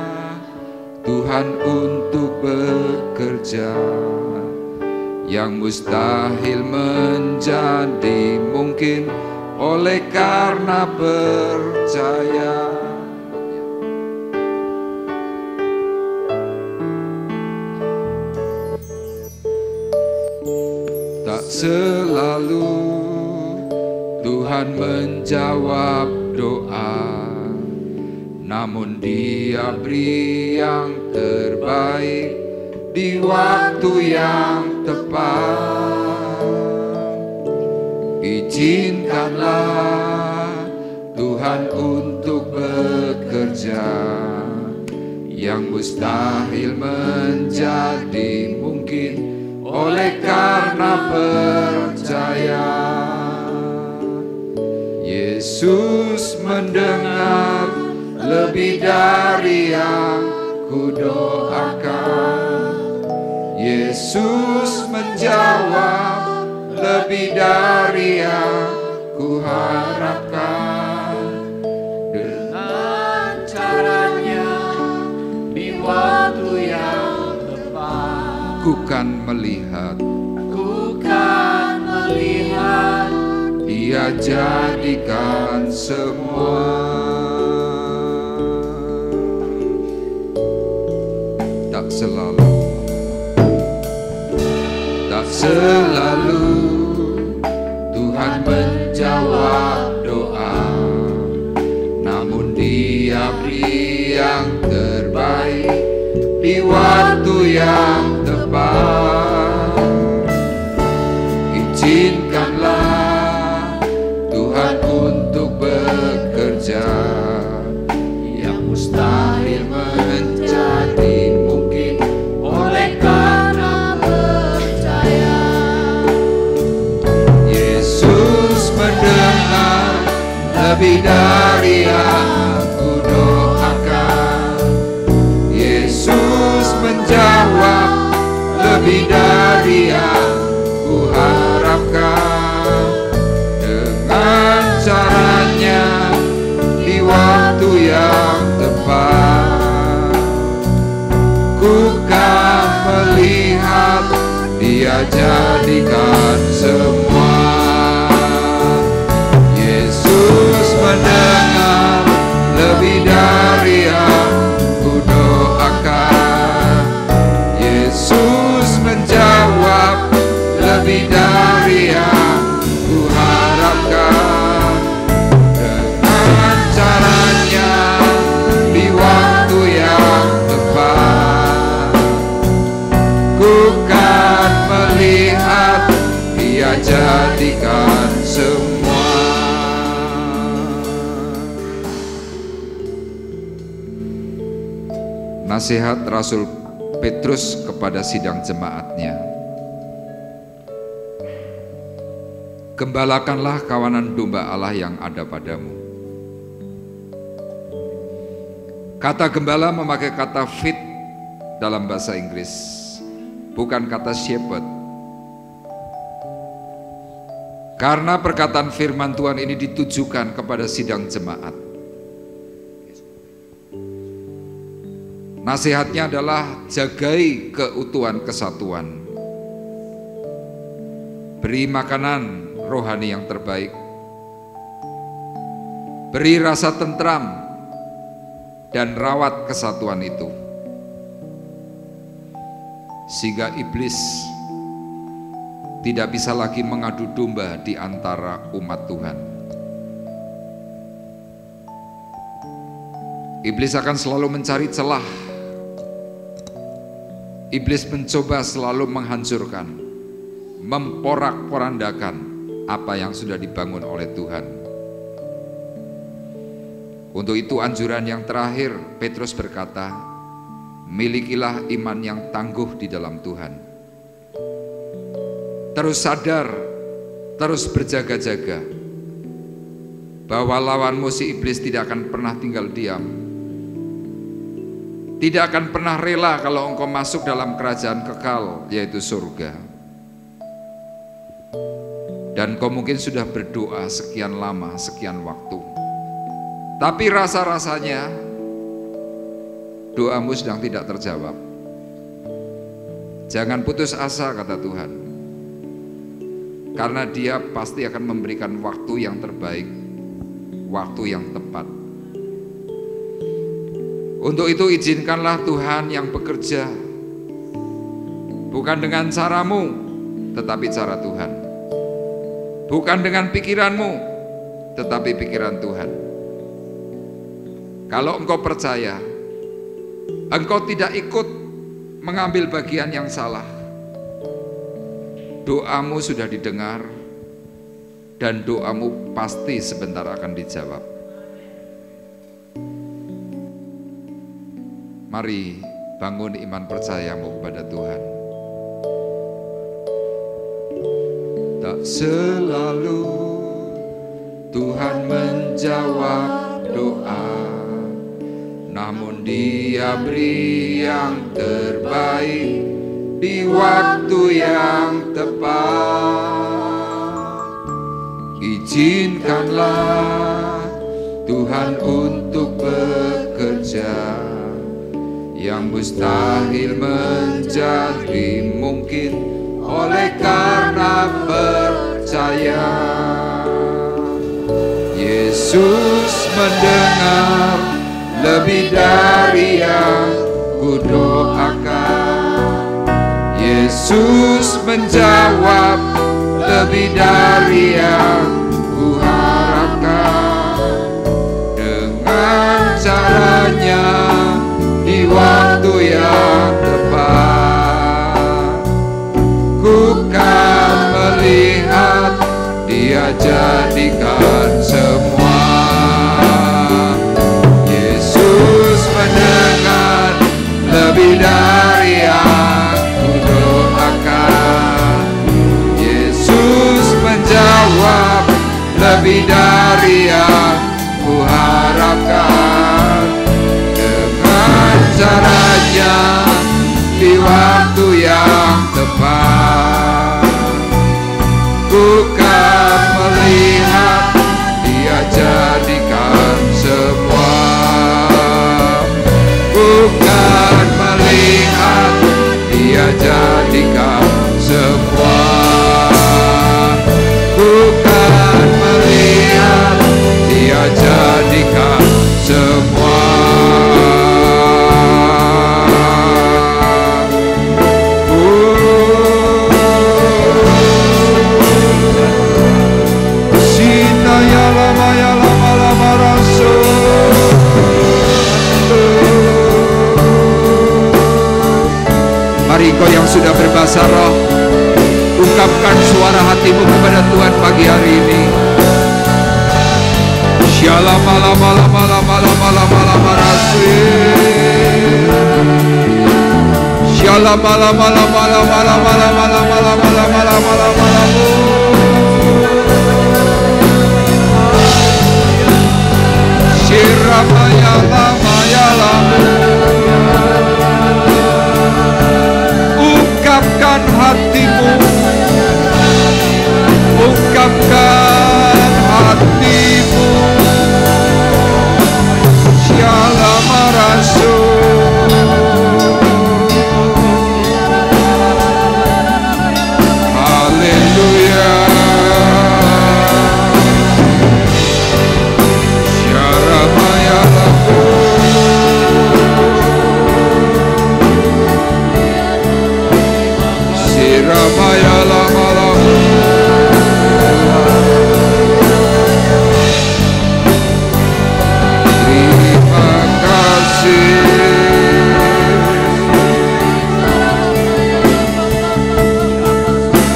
Tuhan untuk bekerja, yang mustahil menjadi mungkin oleh karena percaya. Tak selalu Tuhan menjawab doa, namun Dia beri yang terbaik di waktu yang tepat. Izinkanlah Tuhan untuk bekerja, yang mustahil menjadi mungkin oleh karena percaya. Yesus mendengar lebih dari yang kudoakan. Yesus menjawab lebih dari yang kuharapkan. Dengan caranya di waktu yang tepat, ku kan melihat Dia jadikan semua. Tak selalu selalu Tuhan menjawab doa, namun Dia beri yang terbaik di waktu yang tepat. Izinkanlah Tuhan untuk bekerja, yang mustahil menjadi mungkin oleh karena percaya. Yesus mendengar lebih dari yang ku doakan. Yesus menjawab lebih dari yang ku harapkan. Dengan caranya di waktu yang tepat, ku kan melihat Dia jadikan semua. Yesus mendengar lebih dari yang ku doakan. Yesus menjawab lebih dari yang ku harapkan. Dengan caranya di waktu yang tepat, ku kan melihat Dia jadikan semua. Nasihat Rasul Petrus kepada sidang jemaatnya. Gembalakanlah kawanan domba Allah yang ada padamu. Kata gembala memakai kata feed dalam bahasa Inggris, bukan kata shepherd. Karena perkataan firman Tuhan ini ditujukan kepada sidang jemaat. Nasihatnya adalah jagai keutuhan kesatuan. Beri makanan rohani yang terbaik. Beri rasa tentram dan rawat kesatuan itu. Sehingga iblis tidak bisa lagi mengadu domba di antara umat Tuhan. Iblis akan selalu mencari celah. Iblis mencoba selalu menghancurkan, memporak-porandakan apa yang sudah dibangun oleh Tuhan. Untuk itu anjuran yang terakhir, Petrus berkata, milikilah iman yang tangguh di dalam Tuhan. Terus sadar, terus berjaga-jaga, bahwa lawanmu si iblis tidak akan pernah tinggal diam. Tidak akan pernah rela kalau engkau masuk dalam kerajaan kekal, yaitu surga. Dan kau mungkin sudah berdoa sekian lama, sekian waktu, tapi rasa-rasanya doamu sedang tidak terjawab. Jangan putus asa, kata Tuhan, karena Dia pasti akan memberikan waktu yang terbaik, waktu yang tepat. Untuk itu izinkanlah Tuhan yang bekerja, bukan dengan caramu, tetapi cara Tuhan. Bukan dengan pikiranmu, tetapi pikiran Tuhan. Kalau engkau percaya, engkau tidak ikut mengambil bagian yang salah, doamu sudah didengar, dan doamu pasti sebentar akan dijawab. Mari bangun iman percayamu kepada Tuhan. Tak selalu Tuhan menjawab doa, namun Dia beri yang terbaik di waktu yang tepat. Izinkanlah Tuhan untuk bekerja, yang mustahil menjadi mungkin oleh karena percaya. Yesus mendengar lebih dari yang ku doakan. Yesus menjawab, lebih dari yang kuharapkan. Dengan caranya di waktu yang tepat, ku kan melihat Dia jadikan semua. Yesus mendengar lebih dari yang ku doakan. Yesus menjawab, lebih dari yang ku harapkan. Dengan caranya di waktu yang tepat, ku kan melihat Dia jadikan semua. Ku kan melihat Dia jadikan semua. Ku kan melihat Dia jadikan semua. Mari kau yang sudah berbahasa roh, ungkapkan suara hatimu kepada Tuhan pagi hari ini. Shalom malam malam malam malam malam malam Shalom malam malam malam malam malam malam malam malam malam malam malam. Shiramaya lama ya lama. Ungkapkan hatimu, ungkapkan hatimu. Shalom Rasul, haleluya. Sharamaya laku, Siramaya lama laku. Terima kasih,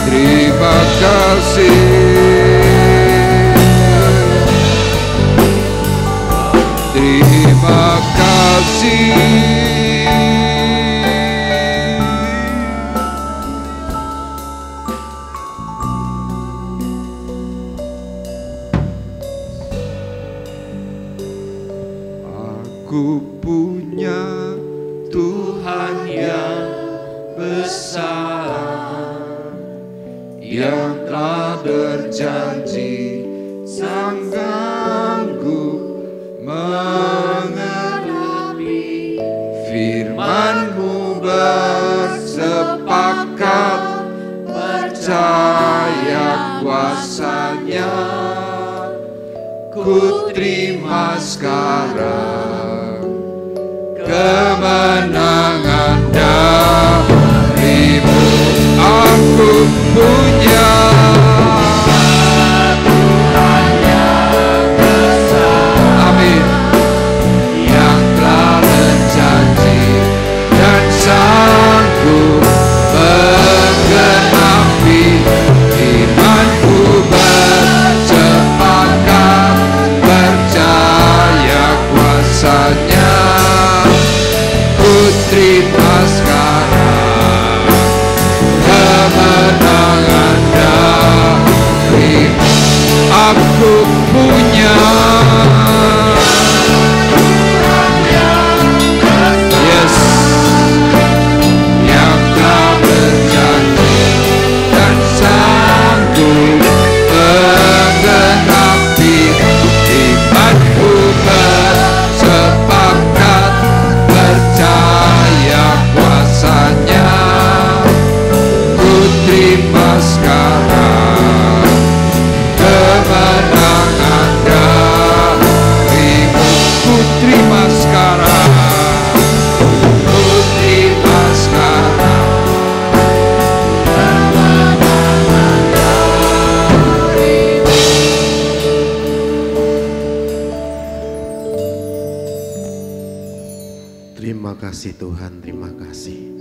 terima kasih, terima kasih. Aku punya Tuhan yang besar, yang telah berjanji sanggup mengenapi. Firman-Mu bersepakat, percaya kuasa-Nya. Ku terima sekarang kemenangan dari-Mu. Aku punya Tuhan yang besar, amin, yang telah berjanji dan sanggup menggenapi. Iman-Ku bersepakat, percaya kuasa-Nya. Ku terima sekarang kasih Tuhan, terima kasih.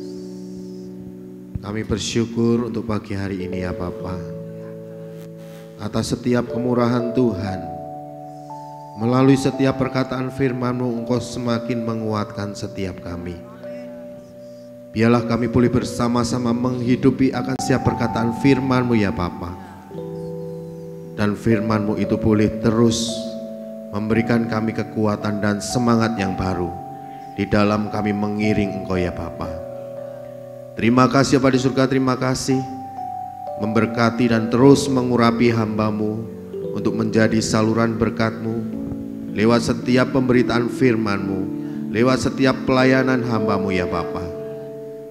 Kami bersyukur untuk pagi hari ini ya Bapa, atas setiap kemurahan Tuhan. Melalui setiap perkataan firman-Mu, Engkau semakin menguatkan setiap kami. Biarlah kami boleh bersama-sama menghidupi akan setiap perkataan firman-Mu ya Bapa. Dan firman-Mu itu boleh terus memberikan kami kekuatan dan semangat yang baru di dalam kami mengiring Engkau ya Bapa. Terima kasih Bapa di surga, terima kasih memberkati dan terus mengurapi hamba-Mu untuk menjadi saluran berkat-Mu lewat setiap pemberitaan firman-Mu, lewat setiap pelayanan hamba-Mu ya Bapa.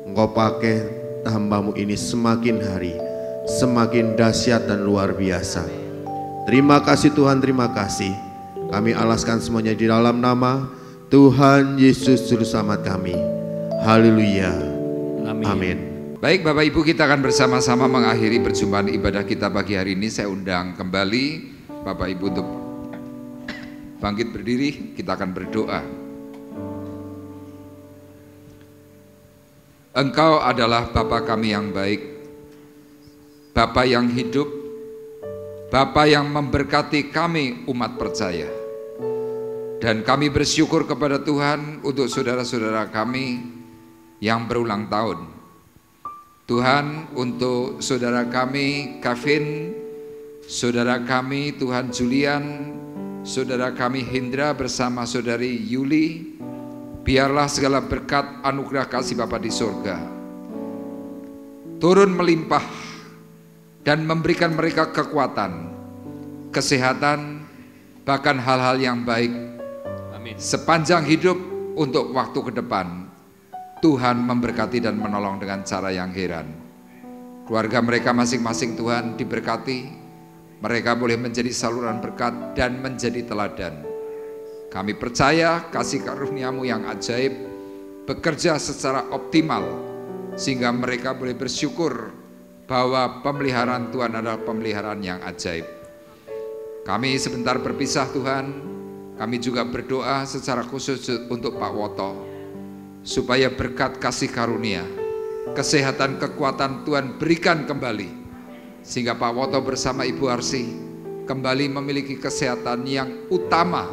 Engkau pakai hamba-Mu ini semakin hari semakin dahsyat dan luar biasa. Terima kasih Tuhan, terima kasih. Kami alaskan semuanya di dalam nama Tuhan Yesus Juru Selamat kami. Haleluya. Amin. Amin. Baik Bapak Ibu, kita akan bersama-sama mengakhiri perjumpaan ibadah kita pagi hari ini. Saya undang kembali Bapak Ibu untuk bangkit berdiri, kita akan berdoa. Engkau adalah Bapa kami yang baik, Bapa yang hidup, Bapa yang memberkati kami umat percaya. Dan kami bersyukur kepada Tuhan untuk saudara-saudara kami yang berulang tahun. Tuhan, untuk saudara kami Kevin, saudara kami Tuhan Julian, saudara kami Hendra bersama saudari Yuli, biarlah segala berkat anugerah kasih Bapa di surga turun melimpah dan memberikan mereka kekuatan, kesehatan, bahkan hal-hal yang baik. Amin. Sepanjang hidup untuk waktu ke depan. Tuhan memberkati dan menolong dengan cara yang heran. Keluarga mereka masing-masing Tuhan diberkati. Mereka boleh menjadi saluran berkat dan menjadi teladan. Kami percaya kasih karunia-Mu yang ajaib bekerja secara optimal sehingga mereka boleh bersyukur bahwa pemeliharaan Tuhan adalah pemeliharaan yang ajaib. Kami sebentar berpisah Tuhan, kami juga berdoa secara khusus untuk Pak Woto supaya berkat kasih karunia, kesehatan, kekuatan Tuhan berikan kembali sehingga Pak Woto bersama Ibu Arsi kembali memiliki kesehatan yang utama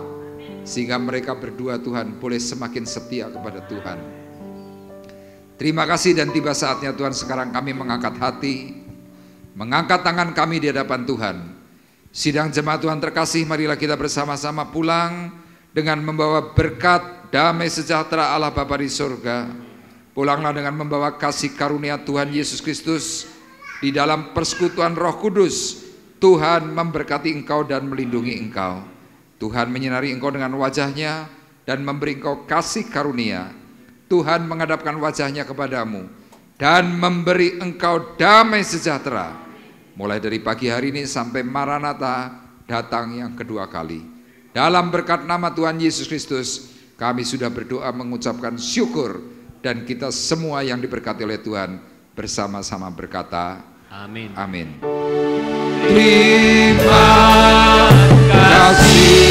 sehingga mereka berdua Tuhan boleh semakin setia kepada Tuhan. Terima kasih dan tiba saatnya Tuhan sekarang kami mengangkat hati, mengangkat tangan kami di hadapan Tuhan. Sidang jemaat Tuhan terkasih, marilah kita bersama-sama pulang dengan membawa berkat damai sejahtera Allah Bapa di surga. Pulanglah dengan membawa kasih karunia Tuhan Yesus Kristus di dalam persekutuan Roh Kudus. Tuhan memberkati engkau dan melindungi engkau. Tuhan menyinari engkau dengan wajahnya dan memberi engkau kasih karunia. Tuhan menghadapkan wajahnya kepadamu dan memberi engkau damai sejahtera. Mulai dari pagi hari ini sampai Maranatha datang yang kedua kali. Dalam berkat nama Tuhan Yesus Kristus, kami sudah berdoa mengucapkan syukur dan kita semua yang diberkati oleh Tuhan bersama-sama berkata amin. Amin. Terima kasih.